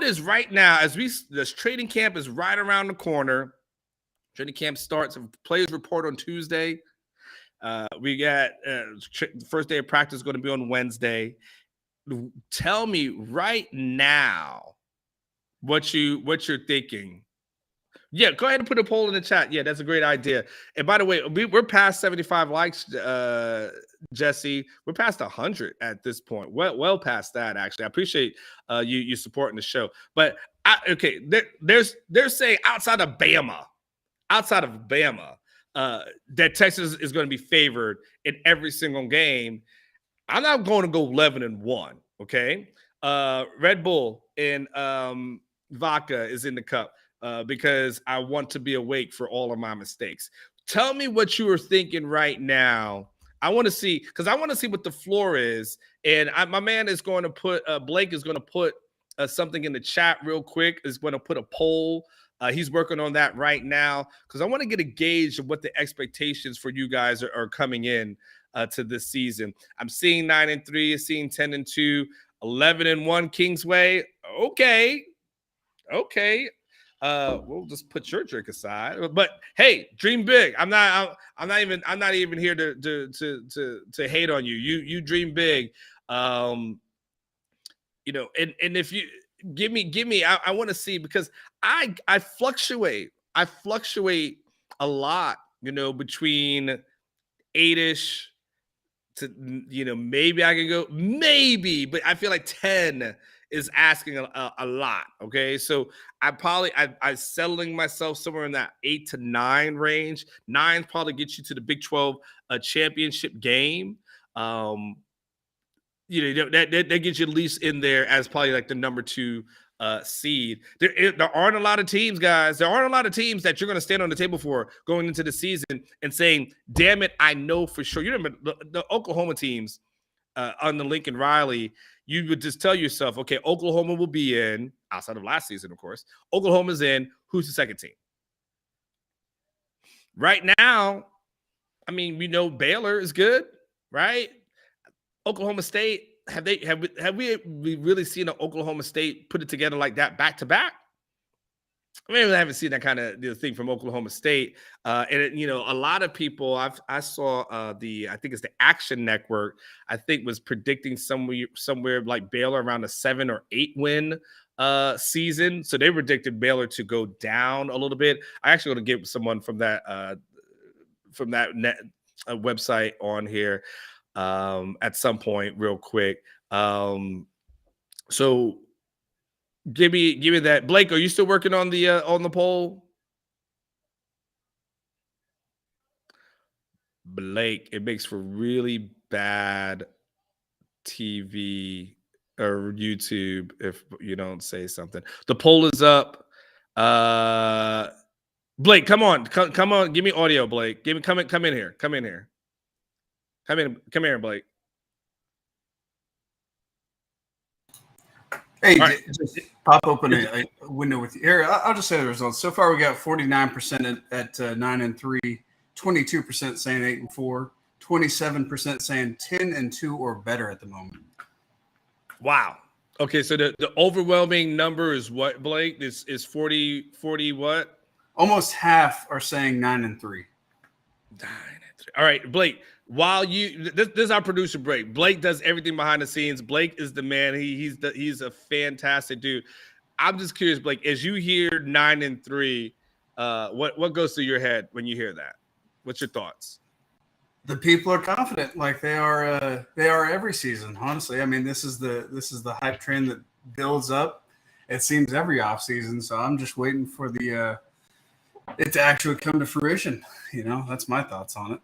is right now, this training camp is right around the corner. Training camp starts, players report on Tuesday. We got the first day of practice is going to be on Wednesday. Tell me right now what you're thinking. Yeah, go ahead and put a poll in the chat. Yeah, that's a great idea. And by the way, we're past 75 likes, Jesse. We're past 100 at this point. Well past that, actually. I appreciate you supporting the show. But they're saying outside of Bama, that Texas is going to be favored in every single game. I'm not going to go 11-1. Okay, Red Bull and vodka is in the cup. Because I want to be awake for all of my mistakes. Tell me what you are thinking right now. I want to see, because I want to see what the floor is. And my man is going to put, Blake is going to put something in the chat real quick. Is going to put a poll. He's working on that right now because I want to get a gauge of what the expectations for you guys are coming in to this season. I'm seeing 9-3, seeing 10-2, 11-1 Kingsway. Okay. We'll just put your drink aside. But hey, dream big. I'm not even here to hate on you. You dream big. And if you give me, I want to see, because I fluctuate. I fluctuate a lot, between 8-ish to, maybe I can go, maybe, but I feel like 10 is asking a lot. Okay. So I settling myself somewhere in that 8 to 9 range. 9 probably gets you to the Big 12 championship game. That gets you at least in there as probably like the number 2 seed. There aren't a lot of teams, guys. There aren't a lot of teams that you're going to stand on the table for going into the season and saying, damn it, I know for sure. You remember the Oklahoma teams on the Lincoln Riley, you would just tell yourself, okay, Oklahoma will be in, outside of last season, of course. Oklahoma's in. Who's the second team? Right now, I mean, we know Baylor is good, right? Oklahoma State, have we really seen an Oklahoma State put it together like that back to back? I mean, I haven't seen that kind of thing from Oklahoma State. A lot of people I saw I think it's the Action Network, I think was predicting somewhere like Baylor around a 7 or 8 win season. So they predicted Baylor to go down a little bit. I actually want to get someone from that website on here at some point real quick. So give me that. Blake, are you still working on the poll? Blake, it makes for really bad TV or YouTube if you don't say something. The poll is up. Blake, come on, give me audio, Blake. Come in here. Come here, Blake. Hey, right. Just pop open a window with you. Here, I'll just say the results. So far, we got 49% at 9-3, 22% saying 8-4, 27% saying 10-2 or better at the moment. Wow. Okay, so the overwhelming number is what, Blake? Is 40 what? Almost half are saying 9-3. 9-3. All right, Blake. While this is our producer, Blake. Blake does everything behind the scenes. Blake is the man. He's a fantastic dude. I'm just curious, Blake, as you hear 9-3, what goes through your head when you hear that? What's your thoughts? The people are confident, like they are every season. Honestly, I mean, this is the hype train that builds up. It seems every offseason. So I'm just waiting for it to actually come to fruition. That's my thoughts on it.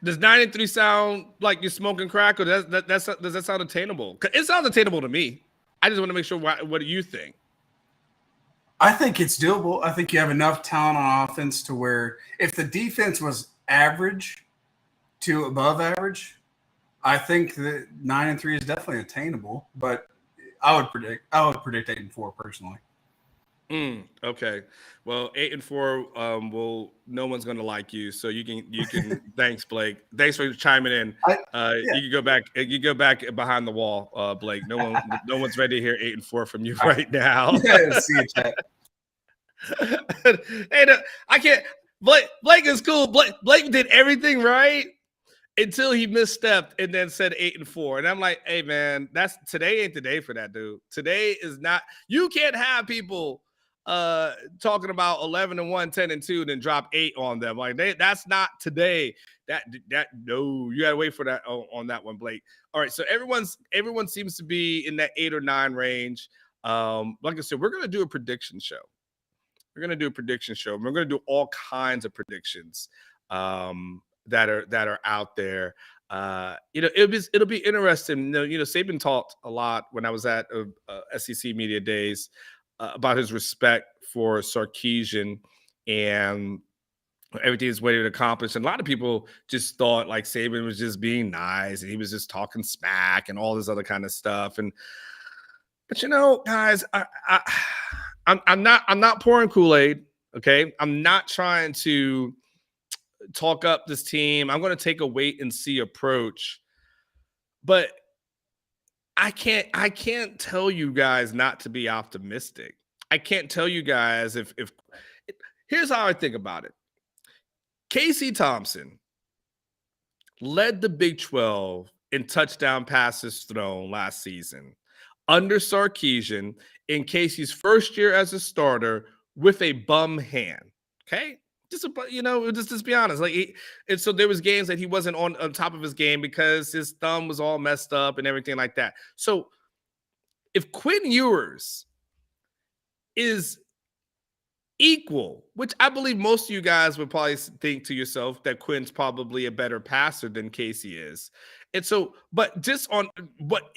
Does 9-3 sound like you're smoking crack, or does that sound attainable? It sounds attainable to me. I just want to make sure. What do you think? I think it's doable. I think you have enough talent on offense to where if the defense was average to above average, I think that 9-3 is definitely attainable. But I would predict 8-4 personally. Okay. Well, 8-4. No one's gonna like you, so you can. Thanks, Blake. Thanks for chiming in. You can go back. You go back behind the wall, Blake. No one's ready to hear 8-4 from you right now. Yeah, see you, chat. Hey, I can't. Blake is cool. Blake did everything right until he misstepped and then said 8-4. And I'm like, hey man, today ain't the day for that, dude. Today is not. You can't have people talking about 11-1, 10-2, and then drop 8 on them. Like that's not today. No, you gotta wait for that on that one, Blake. All right, so everyone seems to be in that 8 or 9 range. Like I said, we're gonna do a prediction show. We're gonna do a prediction show. We're gonna do all kinds of predictions that are out there. It'll be interesting. Saban talked a lot when I was at SEC Media Days about his respect for Sarkisian and everything he's waiting to accomplish. And a lot of people just thought like Saban was just being nice and he was just talking smack and all this other kind of stuff. And But guys, I'm not pouring Kool-Aid. Okay, I'm not trying to talk up this team. I'm going to take a wait and see approach. But I can't tell you guys not to be optimistic. I can't tell you guys if here's how I think about it. Casey Thompson led the Big 12 in touchdown passes thrown last season under Sarkisian in Casey's first year as a starter with a bum hand. Okay. Just be honest. And so there was games that he wasn't on top of his game because his thumb was all messed up and everything like that. So if Quinn Ewers is equal, which I believe most of you guys would probably think to yourself that Quinn's probably a better passer than Casey is. And so, but just on what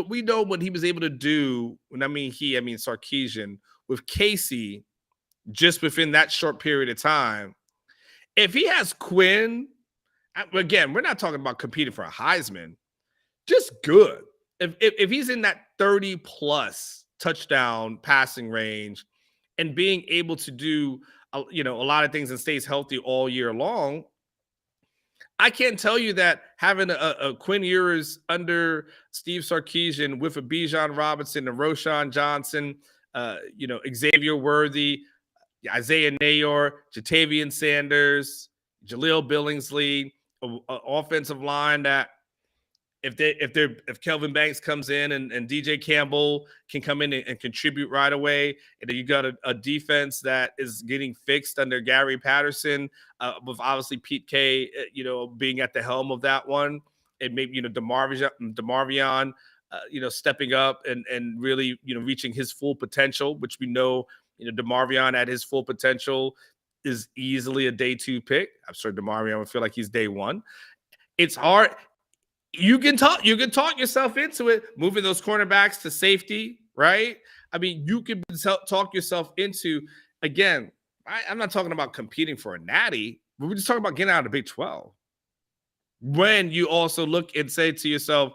we know what he was able to do, when I mean Sarkisian with Casey just within that short period of time. If he has Quinn, again, we're not talking about competing for a Heisman, just good. If he's in that 30 plus touchdown passing range and being able to do a lot of things and stays healthy all year long, I can't tell you that having a Quinn Ewers under Steve Sarkisian with a Bijan Robinson and Roshan Johnson, Xavier Worthy, Isaiah Nayor, Jatavian Sanders, Jaleel Billingsley, offensive line that if Kelvin Banks comes in and DJ Campbell can come in and contribute right away, and then you got a defense that is getting fixed under Gary Patterson, with obviously Pete K, being at the helm of that one, and maybe DeMarvion, stepping up and really reaching his full potential, which we know DeMarvion at his full potential is easily a day 2 pick. I'm sure DeMarvion would feel like he's day 1. It's hard. You can talk yourself into it, moving those cornerbacks to safety, right? I mean, you can talk yourself into, again, I'm not talking about competing for a natty, but we're just talking about getting out of the Big 12. When you also look and say to yourself,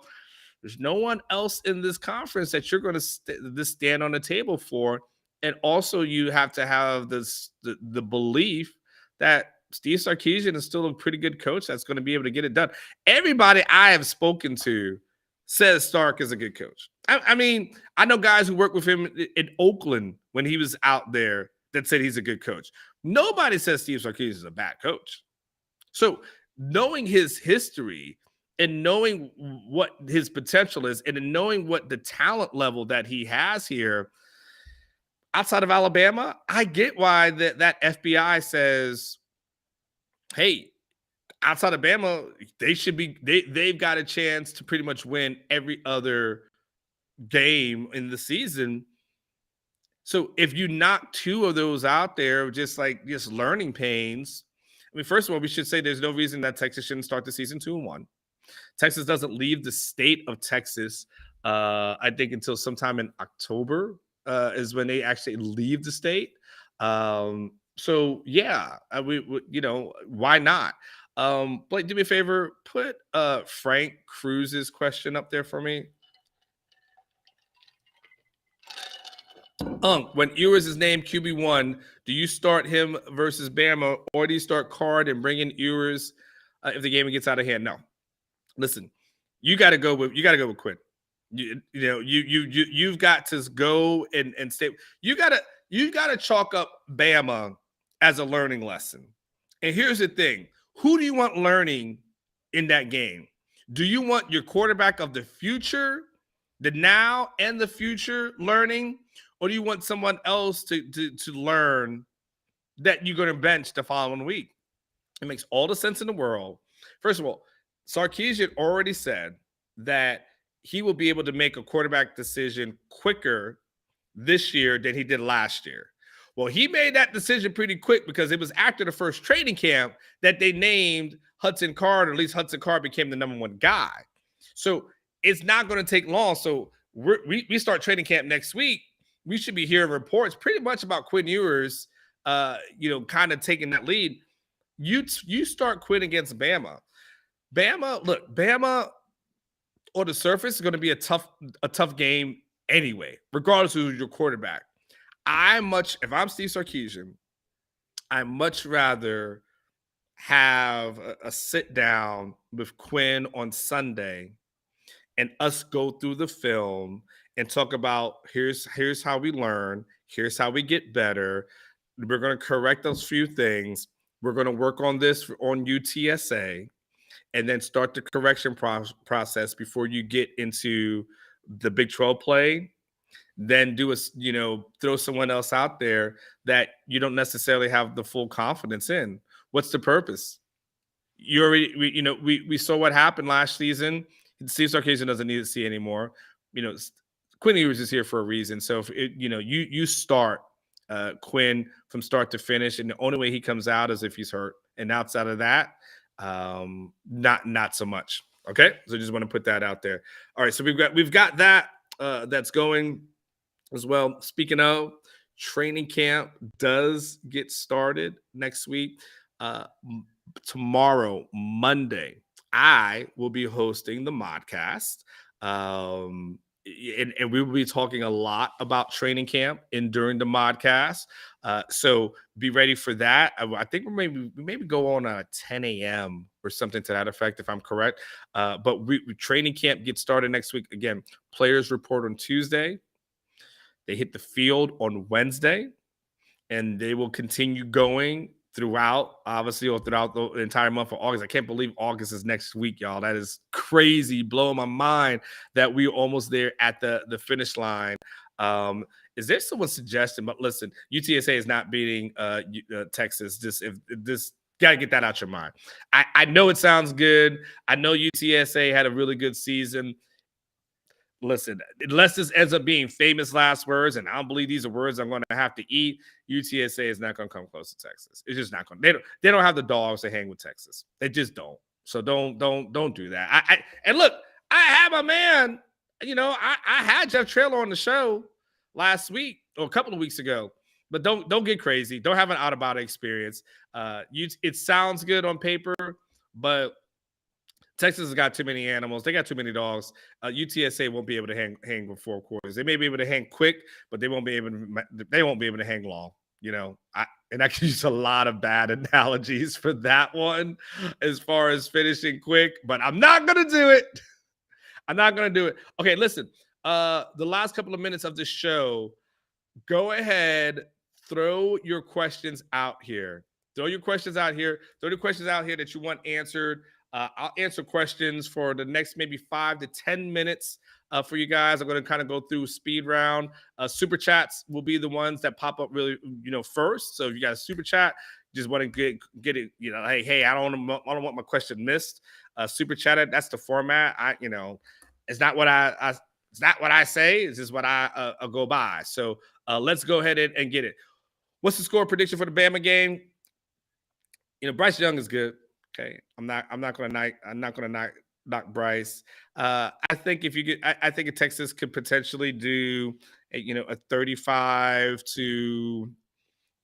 there's no one else in this conference that you're going to stand on the table for. And also you have to have the belief that Steve Sarkisian is still a pretty good coach that's going to be able to get it done. Everybody I have spoken to says Stark is a good coach. I mean, I know guys who work with him in Oakland when he was out there that said he's a good coach. Nobody says Steve Sarkisian is a bad coach. So knowing his history and knowing what his potential is and knowing what the talent level that he has here outside of Alabama, I get why that FBI says, hey, outside of Bama, they've got a chance to pretty much win every other game in the season. So if you knock 2 of those out there, just learning pains. I mean, first of all, we should say there's no reason that Texas shouldn't start the season 2-1. Texas doesn't leave the state of Texas, I think, until sometime in October is when they actually leave the state. So yeah, why not? Blake, do me a favor, put Frank Cruz's question up there for me. When Ewers is named QB1, do you start him versus Bama, or do you start Card and bring in Ewers if the game gets out of hand? No. Listen, you got to go with Quinn. You've got to go and stay. You got to chalk up Bama as a learning lesson. And here's the thing. Who do you want learning in that game? Do you want your quarterback of the future, the now and the future learning, or do you want someone else to learn that you're going to bench the following week? It makes all the sense in the world. First of all, Sarkisian already said that he will be able to make a quarterback decision quicker this year than he did last year. Well, he made that decision pretty quick because it was after the first training camp that they named Hudson Card, or at least Hudson Card became the number 1 guy. So it's not going to take long. So we start training camp next week. We should be hearing reports pretty much about Quinn Ewers, kind of taking that lead. You start Quinn against Bama. Bama on the surface is going to be a tough game Anyway, regardless of who's your quarterback, if I'm Steve Sarkisian, I much rather have a sit down with Quinn on Sunday and us go through the film and talk about here's how we learn, here's how we get better. We're going to correct those few things. We're going to work on this on UTSA, and then start the correction process before you get into the Big 12 play. Then throw someone else out there that you don't necessarily have the full confidence in. What's the purpose? We saw what happened last season. Steve Sarkisian doesn't need to see anymore. Quinn Ewers is here for a reason. So if you start Quinn from start to finish, and the only way he comes out is if he's hurt. And outside of that, not so much. Okay, so just want to put that out there. All right, so we've got that that's going as well. Speaking of, training camp does get started next week. Tomorrow, Monday, I will be hosting the Modcast. And we will be talking a lot about training camp during the Modcast. So be ready for that. I think we maybe go on at 10 a.m. or something to that effect, if I'm correct. But training camp gets started next week. Again, players report on Tuesday. They hit the field on Wednesday, and they will continue going throughout the entire month of August. I can't believe August is next week, y'all. That is crazy, blowing my mind that we're almost there at the finish line. Is there someone suggesting? But listen, UTSA is not beating Texas. This gotta get that out your mind. I know it sounds good. I know UTSA had a really good season. Listen, unless this ends up being famous last words, and I don't believe these are words I'm going to have to eat, UTSA is not going to come close to Texas. It's just not going. They don't have the dogs to hang with Texas. They just don't. So don't do that. And look, I have a man. I had Jeff Traylor on the show last week or a couple of weeks ago. But don't get crazy. Don't have an out of body experience. It sounds good on paper, but Texas has got too many animals. They got too many dogs. UTSA won't be able to hang with 4 quarters. They may be able to hang quick, but they won't be able to hang long. And I can use a lot of bad analogies for that one as far as finishing quick, but I'm not going to do it. I'm not going to do it. Okay, listen. The last couple of minutes of the show, go ahead, throw your questions out here. Throw your questions out here that you want answered. I'll answer questions for the next maybe 5 to 10 minutes for you guys. I'm going to kind of go through speed round. Super chats will be the ones that pop up really, first. So if you got a super chat, just want to get it, hey, I don't want my question missed. Super chat it. That's the format. It's not what it's not what I say. It's just what I go by. So let's go ahead and get it. What's the score prediction for the Bama game? Bryce Young is good. Okay, I'm not going to knock Bryce. I think I think Texas could potentially do a 35 to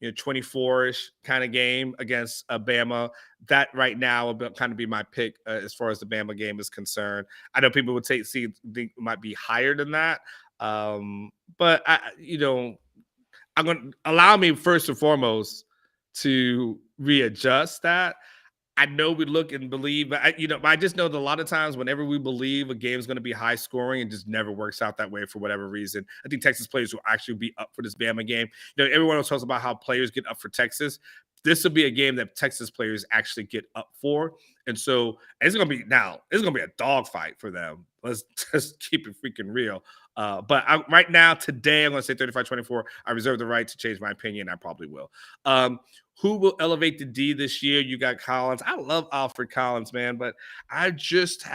24-ish kind of game against Bama. That right now will kind of be my pick as far as the Bama game is concerned. I know people would think it might be higher than that, but I'm going to allow me first and foremost to readjust that. I know we look and believe, but I just know that a lot of times whenever we believe a game is going to be high scoring, it just never works out that way for whatever reason. I think Texas players will actually be up for this Bama game. Everyone else talks about how players get up for Texas. This will be a game that Texas players actually get up for. And so it's going to be a dogfight for them. Let's just keep it freaking real. But right now, today, I'm going to say 35-24. I reserve the right to change my opinion. I probably will. Who will elevate the D this year? You got Collins. I love Alfred Collins, man, but I just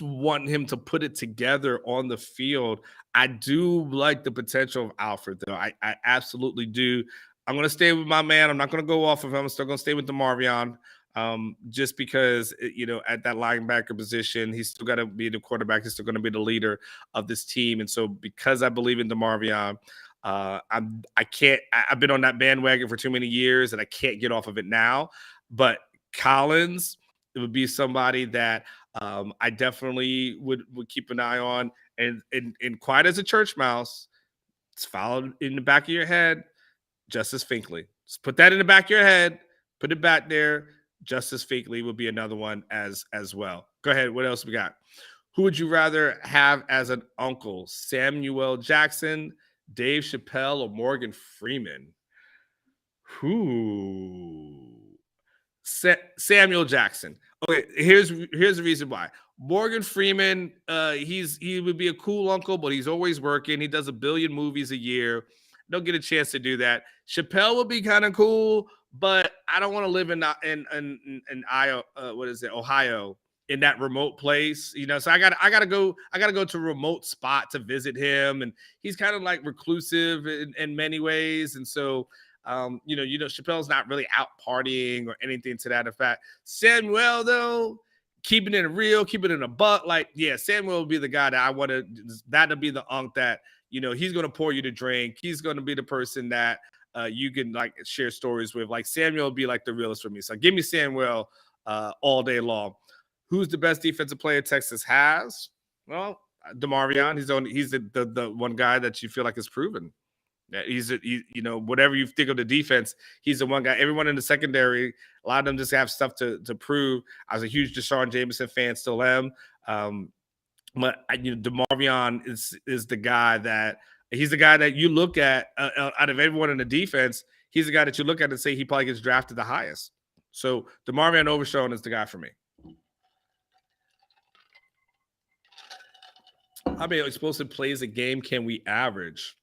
want him to put it together on the field. I do like the potential of Alfred, though. I absolutely do. I'm going to stay with my man. I'm not going to go off of him. I'm still going to stay with DeMarvion. Just because, at that linebacker position, he's still got to be the quarterback. He's still going to be the leader of this team. And so because I believe in DeMarvion, I've been on that bandwagon for too many years and I can't get off of it now. But Collins, it would be somebody that I definitely would keep an eye on, and quiet as a church mouse. It's followed in the back of your head. Justice Finkley. Just put that in the back of your head. Put it back there. Justice Finkley would be another one as well. Go ahead. What else we got? Who would you rather have as an uncle? Samuel Jackson, Dave Chappelle, or Morgan Freeman? Who? Samuel Jackson. Okay, here's the reason why. Morgan Freeman, he would be a cool uncle, but he's always working. He does a billion movies a year. Don't get a chance to do that. Chappelle would be kind of cool, but I don't want to live in Iowa, what is it, Ohio, in that remote place. So I gotta go to a remote spot to visit him, and he's kind of like reclusive in many ways, and so Chappelle's not really out partying or anything to that effect. Samuel, though, keeping it real, keeping it a buck. Like, yeah, Samuel will be the guy that I want to, that to be the unk that, he's going to pour you to drink. He's going to be the person that you can like share stories with. Like, Samuel will be like the realest for me. So give me Samuel all day long. Who's the best defensive player Texas has? Well, DeMarvion. He's the one guy that you feel like is proven. Yeah, whatever you think of the defense, he's the one guy. Everyone in the secondary, a lot of them just have stuff to prove. I was a huge Deshaun Jameson fan, still am. But DeMarvion is the guy that he's the guy that you look at out of everyone in the defense. He's the guy that you look at and say he probably gets drafted the highest. So DeMarvion Overshown is the guy for me. How many explosive plays a game can we average?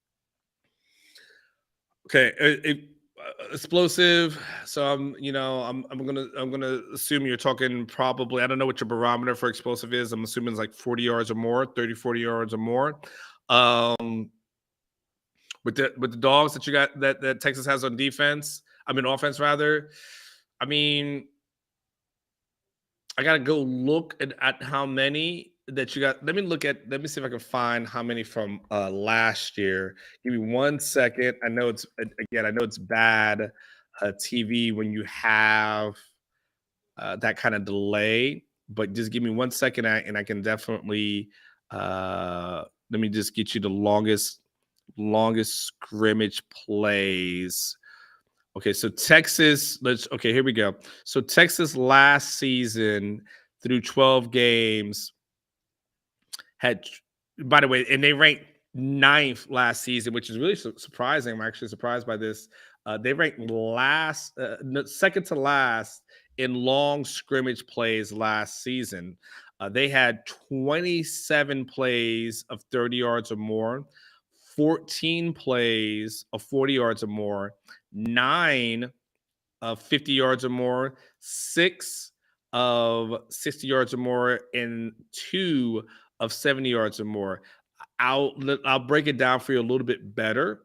Okay, explosive. So I'm gonna assume you're talking probably. I don't know what your barometer for explosive is. I'm assuming it's like 40 yards or more, 30, 40 yards or more. With the dogs that you got that Texas has on defense, offense rather. I mean, I gotta go look at how many that you got. Let me see if I can find how many from last year. Give me 1 second. I know it's bad TV when you have that kind of delay, but just give me 1 second and I can definitely let me just get you the longest scrimmage plays. Okay, so Texas, here we go. So Texas last season through 12 games had, by the way, and they ranked 9th last season, which is really surprising. I'm actually surprised by this. They ranked second to last in long scrimmage plays last season. They had 27 plays of 30 yards or more, 14 plays of 40 yards or more, 9 of 50 yards or more, 6 of 60 yards or more, and 2 of 70 yards or more. I'll break it down for you a little bit better.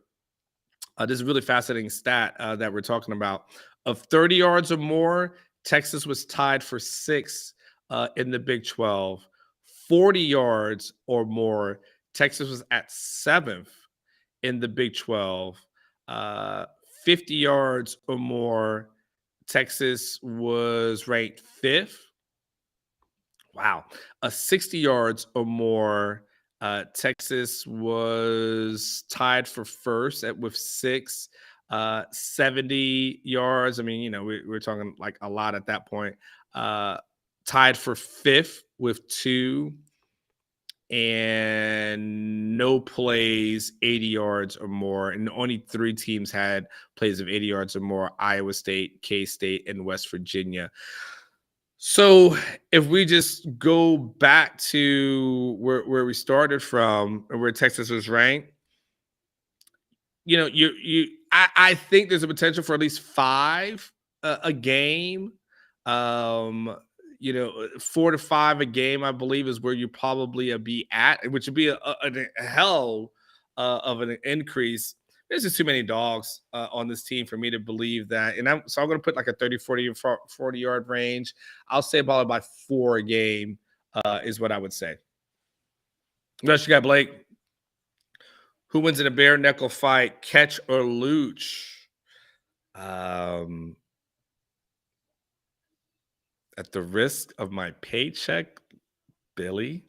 This is a really fascinating stat that we're talking about. Of 30 yards or more, Texas was tied for 6th in the Big 12. 40 yards or more, Texas was at 7th in the Big 12. 50 yards or more, Texas was ranked 5th. Wow. 60 yards or more, Texas was tied for 1st with 6. 70 yards. We're talking like a lot at that point. Tied for 5th with 2. And no plays 80 yards or more, and only 3 teams had plays of 80 yards or more: Iowa State, K-State, and West Virginia. So if we just go back to where we started from, or where Texas was ranked, I think there's a potential for at least 5 a game. 4 to 5 a game, I believe, is where you probably be at, which would be a hell of an increase. There's just too many dogs on this team for me to believe that. And I'm going to put like a 30, 40 yard range. I'll say about 4 a game is what I would say. What else you got, Blake? Who wins in a bare knuckle fight, catch or looch? At the risk of my paycheck, Billy.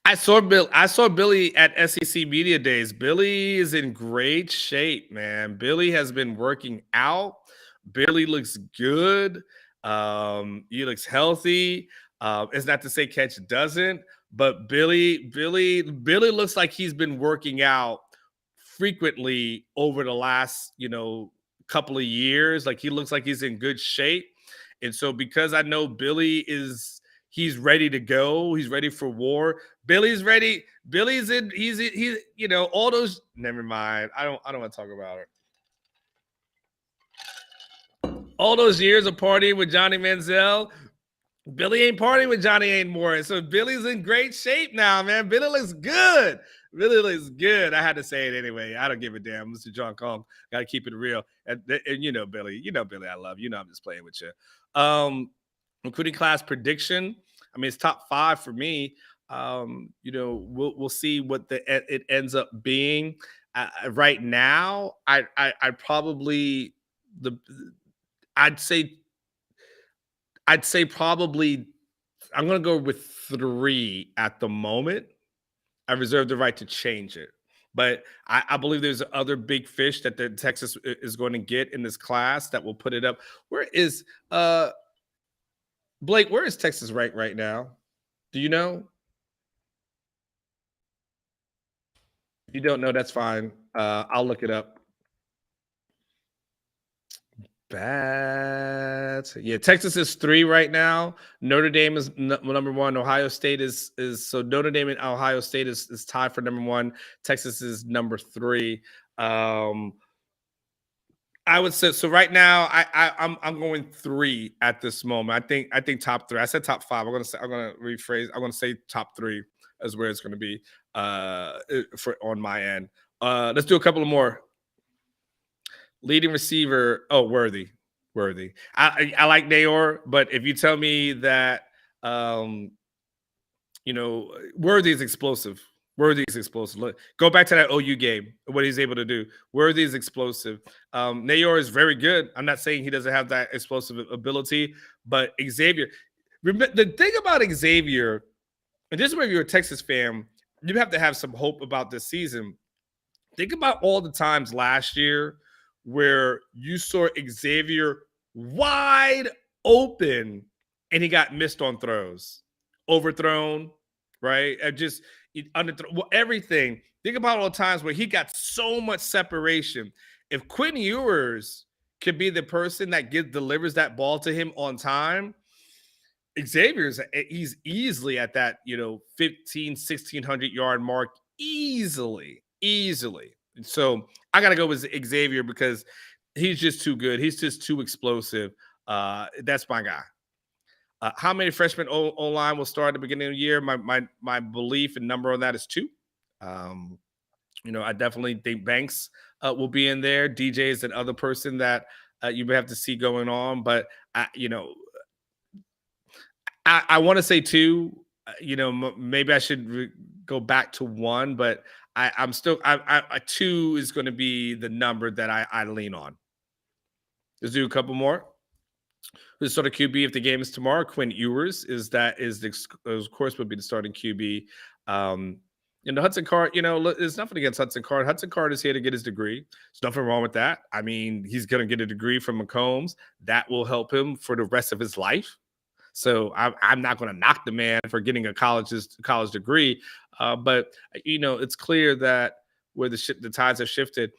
I saw Billy at SEC Media Days. Billy is in great shape, man. Billy has been working out. Billy looks good. He looks healthy. It's not to say Catch doesn't, but Billy looks like he's been working out frequently over the last, couple of years. Like he looks like he's in good shape. And so because I know he's ready to go. He's ready for war. Billy's ready. Billy's in. He's all those. Never mind. I don't want to talk about it. All those years of partying with Johnny Manziel. Billy ain't partying with Johnny anymore. So Billy's in great shape now, man. Billy looks good. Billy looks good. I had to say it anyway. I don't give a damn. Mr. John Kong. Got to keep it real. And Billy. Billy, I love you. I'm just playing with you. Recruiting class prediction. I mean, it's top 5 for me. We'll see what it ends up being. Right now, I'd say probably I'm going to go with 3 at the moment. I reserve the right to change it. But I believe there's other big fish that the Texas is going to get in this class that will put it up. Where is Blake? Where is Texas ranked right now? Do you know? If you don't know, that's fine. I'll look it up. Bad. Yeah, Texas is 3 right now. Notre Dame is number 1. Ohio State is so Notre Dame and Ohio State is tied for number 1. Texas is number 3. I would say so. Right now, I'm going 3 at this moment. I think top 3. I said top 5. I'm gonna rephrase. I'm gonna say top 3 is where it's gonna be for on my end. Let's do a couple of more. Leading receiver. Oh, Worthy. I like Nayor, but if you tell me that Worthy is explosive. Look, go back to that OU game, what he's able to do. Worthy is explosive. Nayor is very good. I'm not saying he doesn't have that explosive ability, but Xavier, the thing about Xavier, and this is where you're a Texas fan, you have to have some hope about this season. Think about all the times last year where you saw Xavier wide open and he got missed on throws, overthrown, right? Just everything. Think about all the times where he got so much separation. If Quinn Ewers could be the person that delivers that ball to him on time, he's easily at that 1,600 yard mark easily. And so I got to go with Xavier because he's just too good. He's just too explosive. That's my guy. How many freshmen O-line will start at the beginning of the year? My belief and number on that is 2. I definitely think Banks will be in there. DJ is another person that you may have to see going on, but I want to say 2. Maybe I should go back to 1, but I'm still 2 is going to be the number that I lean on. Let's do a couple more. Who's sort of QB if the game is tomorrow? Quinn Ewers of course would be the starting QB. Hudson Card, there's nothing against Hudson Card. Hudson Card is here to get his degree. There's nothing wrong with that. I mean, he's going to get a degree from McCombs. That will help him for the rest of his life. So I'm not going to knock the man for getting a college degree. But it's clear that where the tides have shifted,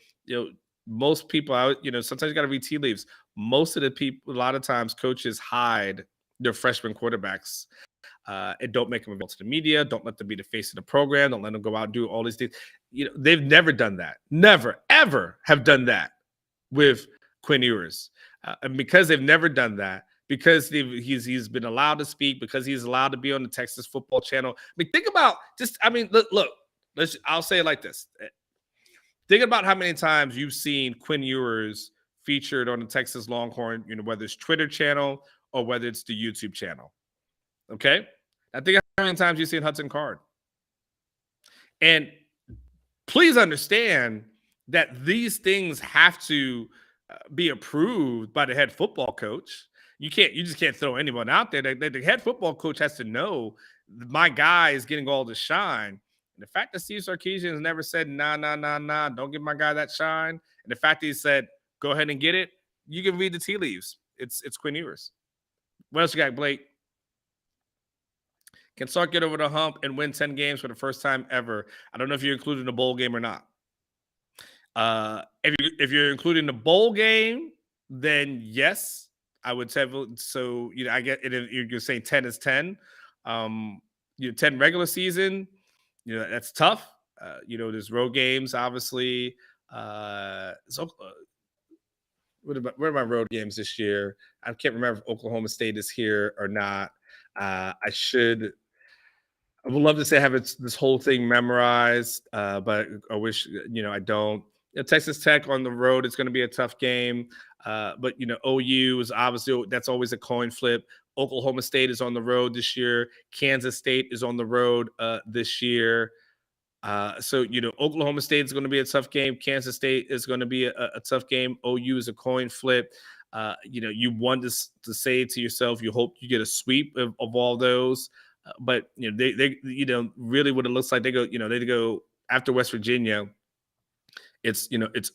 most people out, sometimes you got to read tea leaves. Most of the people, a lot of times coaches hide their freshman quarterbacks and don't make them available to the media. Don't let them be the face of the program. Don't let them go out and do all these things. They've never done that. Never, ever have done that with Quinn Ewers. And because they've never done that, because he's been allowed to speak, because he's allowed to be on the Texas Football Channel. I mean, think about look, I'll say it like this. Think about how many times you've seen Quinn Ewers featured on the Texas Longhorn, whether it's Twitter channel or whether it's the YouTube channel. Okay? I think how many times you've seen Hudson Card. And please understand that these things have to be approved by the head football coach. You just can't throw anyone out there. The head football coach has to know my guy is getting all the shine. And the fact that Steve Sarkisian has never said, nah, nah, nah, nah, don't give my guy that shine. And the fact that he said, go ahead and get it, you can read the tea leaves. It's Quinn Ewers. What else you got, Blake? Can Sark get over the hump and win 10 games for the first time ever? I don't know if you're including the bowl game or not. If you're including the bowl game, then yes, I would say so. I get it. If you're saying 10 is 10. 10 regular season. That's tough. There's road games, obviously. Where are my road games this year? I can't remember if Oklahoma State is here or not. I would love to say I have this whole thing memorized, but I wish I don't. Texas Tech on the road is going to be a tough game, but OU is obviously that's always a coin flip. Oklahoma State is on the road this year. Kansas State is on the road this year. So Oklahoma State is going to be a tough game. Kansas State is going to be a tough game. OU is a coin flip. You want to say to yourself, you hope you get a sweep of all those. But they really what it looks like, they go after West Virginia. It's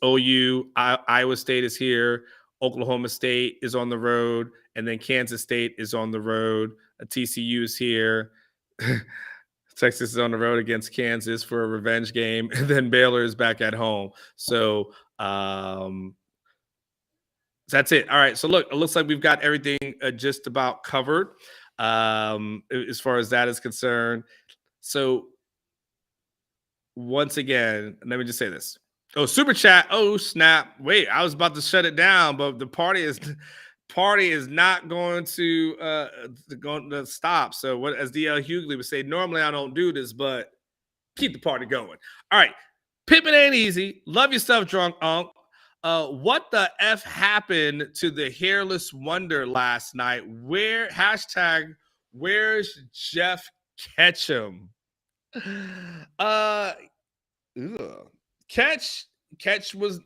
OU, Iowa State is here, Oklahoma State is on the road, and then Kansas State is on the road. TCU is here. Texas is on the road against Kansas for a revenge game, and then Baylor is back at home. So that's it. All right. So look, it looks like we've got everything just about covered as far as that is concerned. So once again, let me just say this. Oh, super chat. Oh, snap. Wait, I was about to shut it down, but the party is not going to stop. So what, as DL Hughley would say, normally I don't do this, but keep the party going. All right. Pippin ain't easy. Love your stuff, drunk Unc. What the F happened to the hairless wonder last night? Where's Jeff Ketchum? Ketch was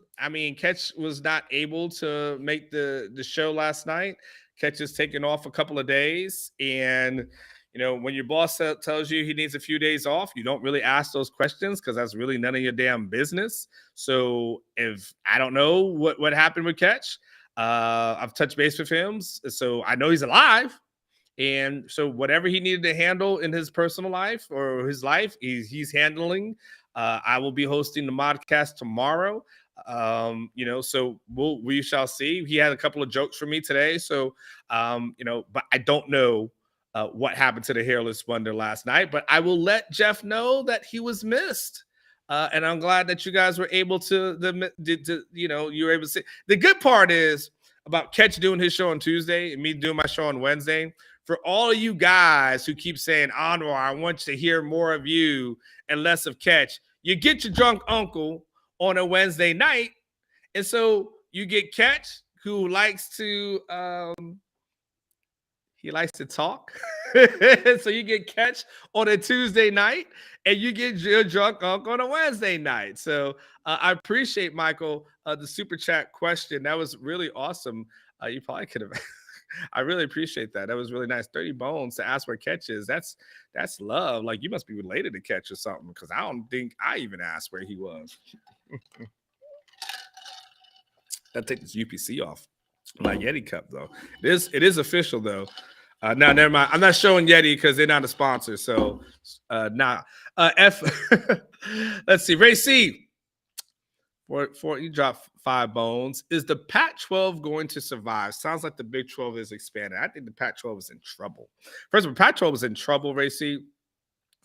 not able to make the show last night. Ketch is taking off a couple of days, and when your boss tells you he needs a few days off, you don't really ask those questions because that's really none of your damn business. So if I don't know what happened with Ketch, I've touched base with him, so I know he's alive. And so whatever he needed to handle in his personal life or his life, he's handling. I will be hosting the modcast tomorrow. So we shall see. He had a couple of jokes for me today. So, but I don't know what happened to the hairless wonder last night, but I will let Jeff know that he was missed. And I'm glad that you guys were able to you were able to see. The good part is about Ketch doing his show on Tuesday and me doing my show on Wednesday. For all of you guys who keep saying, Anwar, I want to hear more of you and less of Ketch, you get your drunk uncle on a Wednesday night. And so you get Ketch, who likes to talk. So you get Ketch on a Tuesday night, and you get your drunk uncle on a Wednesday night. So I appreciate, Michael, the super chat question. That was really awesome. You probably could have. I really appreciate that. That was really nice. 30 bones to ask where Ketch is. That's love. Like, you must be related to Ketch or something, because I don't think I even asked where he was. That take this UPC off my Yeti cup, though. It is official, though. Now, never mind. I'm not showing Yeti because they're not a sponsor. So, Let's see. Ray C. For you dropped 5 bones. Is the Pac-12 going to survive? Sounds like the Big 12 is expanding. I think the Pac-12 is in trouble. First of all, Pac-12 is in trouble, Ray C.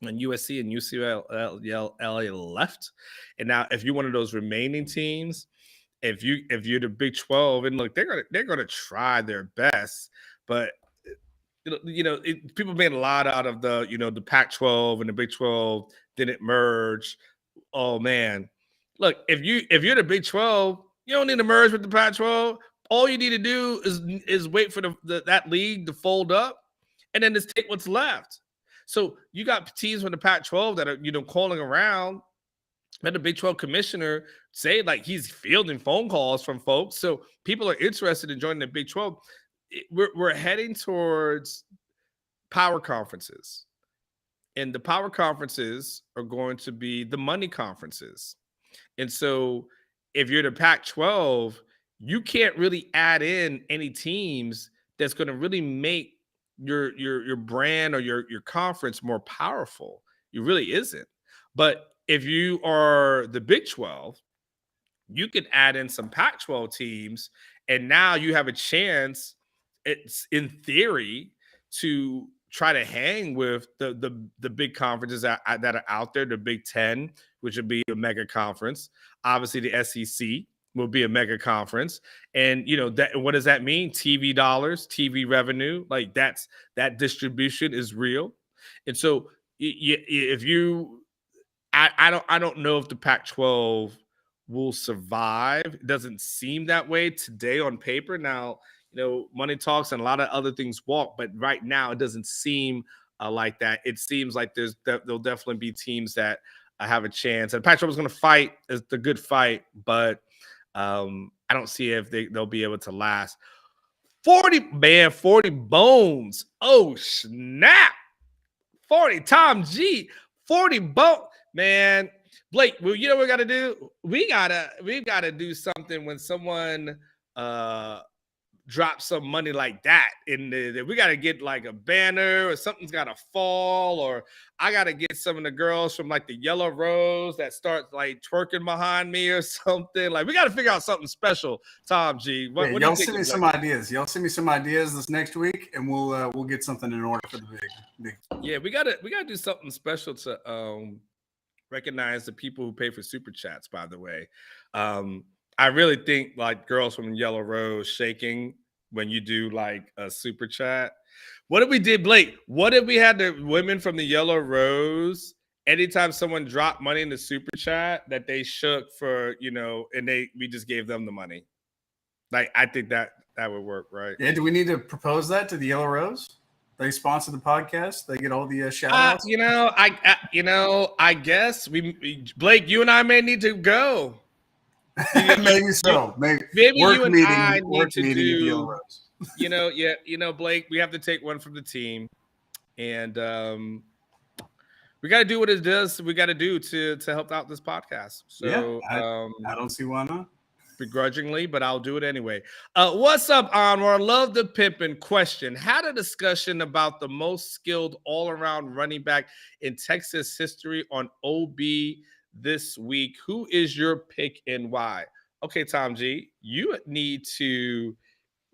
When USC and UCLA left. And now, if you're one of those remaining teams, if you're the Big 12, and look, they're gonna try their best, but people made a lot out of the Pac-12 and the Big 12 didn't merge. Oh man. Look, if you're the Big 12, you don't need to merge with the Pac-12. All you need to do is wait for that league to fold up, and then just take what's left. So you got teams from the Pac-12 that are calling around. Let the Big 12 commissioner say, like, he's fielding phone calls from folks. So people are interested in joining the Big 12. We're heading towards power conferences. And the power conferences are going to be the money conferences. And so if you're the Pac 12, you can't really add in any teams that's going to really make your brand or your conference more powerful. It really isn't. But if you are the Big 12, you can add in some Pac 12 teams, and now you have a chance, it's in theory, to try to hang with the big conferences that are out there, the Big Ten, which would be a mega conference. Obviously, the SEC will be a mega conference. And that, what does that mean? TV dollars, TV revenue, like that distribution is real. And so if you I don't know if the Pac-12 will survive. It doesn't seem that way today on paper. Now, money talks and a lot of other things walk, but right now it doesn't seem like that. It seems like there'll definitely be teams that have a chance. And Pac-12 is going to fight. It's a good fight, but I don't see if they'll be able to last. 40 bones. Oh snap! 40 Tom G. 40 bones. Man, Blake, well, you know what we got to do? We've got to do something when someone drops some money like that in the, we got to get like a banner, or something's got to fall, or I got to get some of the girls from like the Yellow Rose that start like twerking behind me or something. Like, we got to figure out something special, Tom G. What y'all send me some ideas. Y'all send me some ideas this next week, and we'll get something in order for the big. Yeah, we gotta do something special to recognize the people who pay for super chats, by the way. I really think like girls from Yellow Rose shaking when you do like a super chat. What if we did, Blake? What if we had the women from the Yellow Rose, anytime someone dropped money in the super chat, that they shook for, and we just gave them the money? Like, I think that would work, right? Yeah, do we need to propose that to the Yellow Rose? They sponsor the podcast. They get all the shout outs. I guess Blake, you and I may need to go. Maybe so. Maybe you and I need to do. Blake, we have to take one from the team, and we got to do what it does. We got to do to help out this podcast. So I don't see why not. Begrudgingly, but I'll do it anyway. What's up, Anwar? Love the pimpin' question. Had a discussion about the most skilled all-around running back in Texas history on OB this week. Who is your pick and why? Okay, Tom G, you need to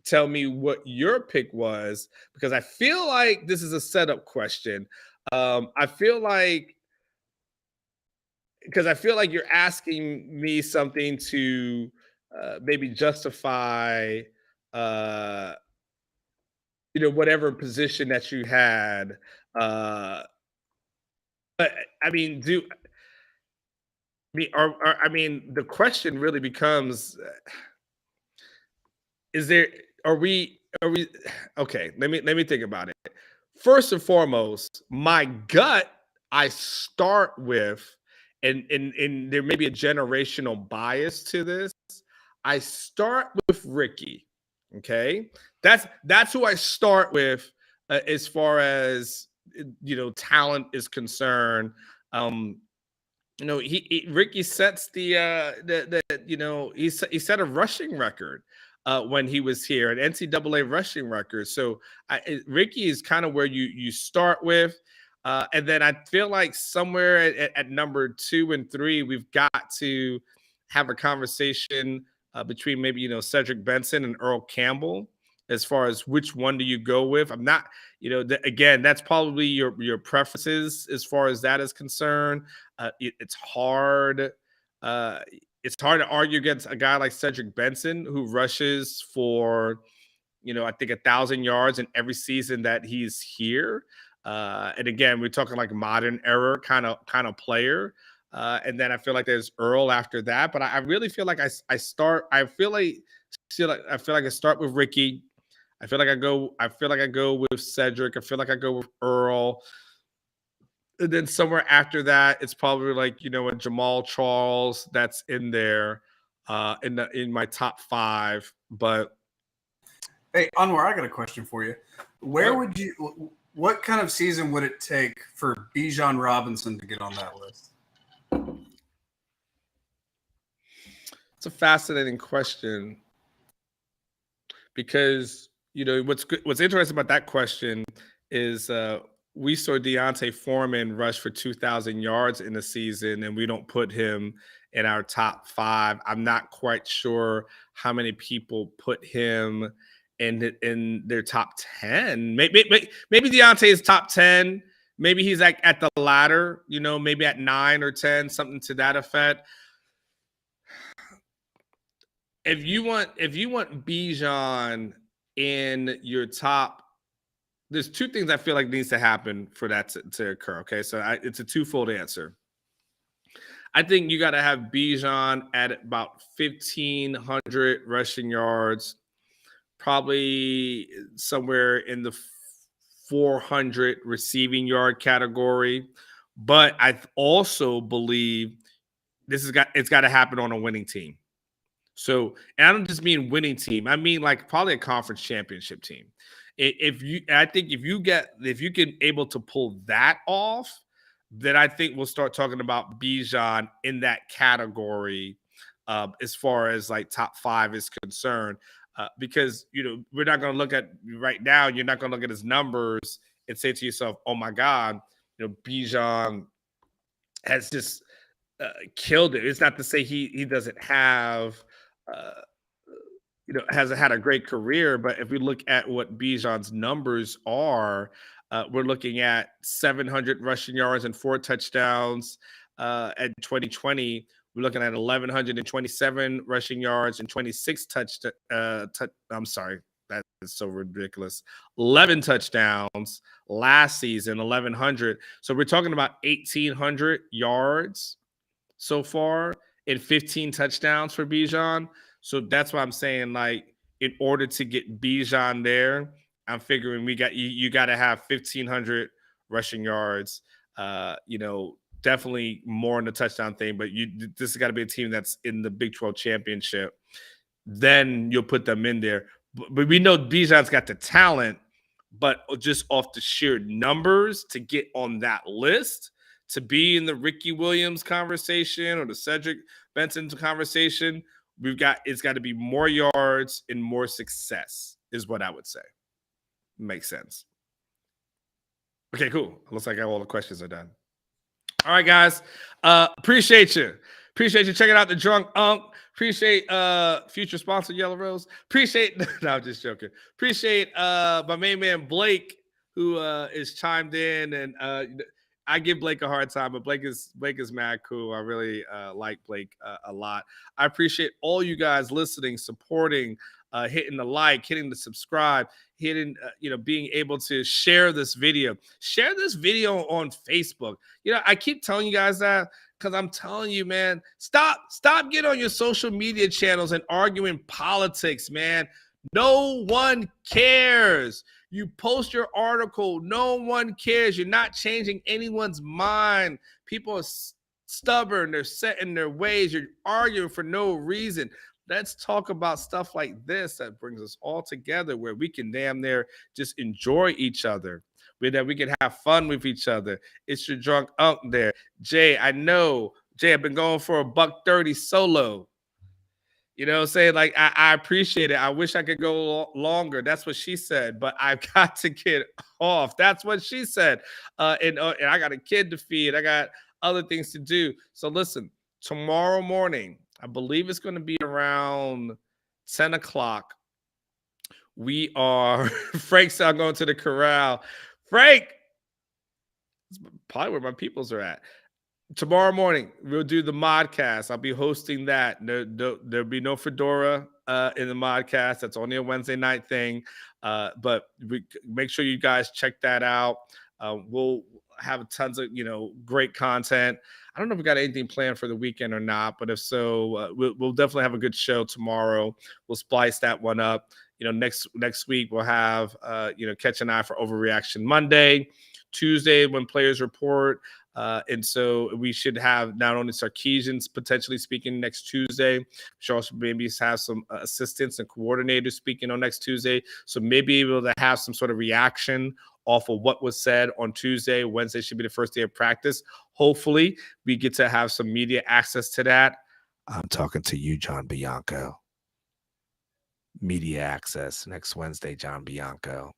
tell me what your pick was, because I feel like this is a setup question. I feel like you're asking me something to maybe justify, whatever position that you had. But I mean, the question really becomes: okay? Let me think about it. First and foremost, my gut, I start with, and there may be a generational bias to this. I start with Ricky. Okay, that's who I start with as far as talent is concerned. Ricky sets he set a rushing record when he was here, an NCAA rushing record. So Ricky is kind of where you start with. And then I feel like somewhere at number 2 and 3, we've got to have a conversation between maybe, Cedric Benson and Earl Campbell, as far as which one do you go with. I'm not, again, that's probably your preferences as far as that is concerned. It's hard. It's hard to argue against a guy like Cedric Benson, who rushes for, I think 1,000 yards in every season that he's here. And again, we're talking like modern era kind of player. And then I feel like there's Earl after that. But I really feel like I start with Ricky. I feel like I go with Cedric. I feel like I go with Earl. And then somewhere after that, it's probably like, a Jamal Charles that's in there in my top 5. But hey, Anwar, I got a question for you. Where would you What kind of season would it take for Bijan Robinson to get on that list? It's a fascinating question because what's interesting about that question is we saw Deontay Foreman rush for 2,000 yards in a season, and we don't put him in our top 5. I'm not quite sure how many people put him in their top 10. Maybe Deontay is top 10. Maybe he's like at the ladder, maybe at 9 or 10, something to that effect. If you want Bijan in your top, there's 2 things I feel like needs to happen for that to occur. Okay, so it's a twofold answer. I think you got to have Bijan at about 1,500 rushing yards, probably somewhere in the 400 receiving yard category. But I also believe it's got to happen on a winning team. So, and I don't just mean winning team. I mean like probably a conference championship team. I think if you can able to pull that off, then I think we'll start talking about Bijan in that category as far as like top 5 is concerned. Because we're not going to look at right now. You're not going to look at his numbers and say to yourself, "Oh my God, Bijan has just killed it." It's not to say he doesn't have, hasn't had a great career, but if we look at what Bijan's numbers are, we're looking at 700 rushing yards and 4 touchdowns at 2020. We're looking at 1,127 rushing yards and 26 I'm sorry, that is so ridiculous. 11 touchdowns last season, 1,100. So we're talking about 1,800 yards so far and 15 touchdowns for Bijan. So that's why I'm saying, like, in order to get Bijan there, I'm figuring you got to have 1,500 rushing yards. Definitely more in the touchdown thing, but this has got to be a team that's in the Big 12 championship. Then you'll put them in there. But we know Bijan's got the talent, but just off the sheer numbers to get on that list, to be in the Ricky Williams conversation or the Cedric Benson conversation, it's got to be more yards and more success is what I would say. Makes sense. Okay, cool. Looks like all the questions are done. All right, guys. Appreciate you. Appreciate you checking out the Drunk Unk. Appreciate future sponsor Yellow Rose. Appreciate no, I'm just joking. Appreciate my main man Blake, who is chimed in, and I give Blake a hard time, but Blake is mad cool. I really like Blake a lot. I appreciate all you guys listening, supporting, hitting the like, hitting the subscribe, hitting being able to share this video. Share this video on Facebook. I keep telling you guys that because I'm telling you, man, stop getting on your social media channels and arguing politics, man. No one cares. You post your article. No one cares. You're not changing anyone's mind. People are stubborn. They're set in their ways. You're arguing for no reason. Let's talk about stuff like this that brings us all together, where we can damn near just enjoy each other, that we can have fun with each other. It's your Drunk Unk there. Jay, I know. Jay, I've been going for a $130 solo. You know what I'm saying? Like, I appreciate it. I wish I could go longer. That's what she said, but I've got to get off. That's what she said. And I got a kid to feed. I got other things to do. So listen, tomorrow morning, I believe it's going to be around 10 o'clock. We are, Frank's out going to the corral. Frank, it's probably where my peoples are at. Tomorrow morning, we'll do the modcast. I'll be hosting that. There'll be no Fedora in the modcast. That's only a Wednesday night thing. But make sure you guys check that out. We'll have tons of great content. I don't know if we got anything planned for the weekend or not, but if so, we'll definitely have a good show tomorrow. We'll splice that one up. Next week we'll have Catch an Eye for Overreaction Monday, Tuesday when players report. And so we should have not only Sarkeesian's potentially speaking next Tuesday, we should also maybe have some assistants and coordinators speaking on next Tuesday. So maybe able to have some sort of reaction off of what was said on Tuesday. Wednesday should be the first day of practice. Hopefully, we get to have some media access to that. I'm talking to you, John Bianco. Media access next Wednesday, John Bianco.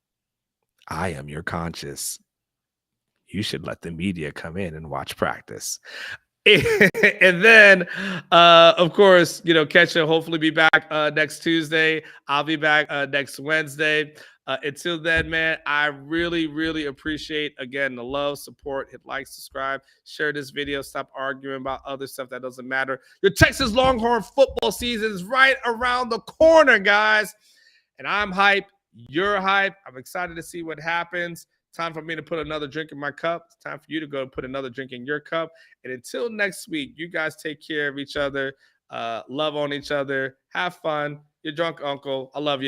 I am your conscience. You should let the media come in and watch practice. And then, of course, Kesha hopefully be back next Tuesday. I'll be back next Wednesday. Until then, man, I really, really appreciate, again, the love, support. Hit like, subscribe, share this video. Stop arguing about other stuff that doesn't matter. Your Texas Longhorn football season is right around the corner, guys. And I'm hyped. You're hyped. I'm excited to see what happens. Time for me to put another drink in my cup. It's time for you to go put another drink in your cup. And until next week, you guys take care of each other. Love on each other. Have fun. Your drunk uncle. I love you.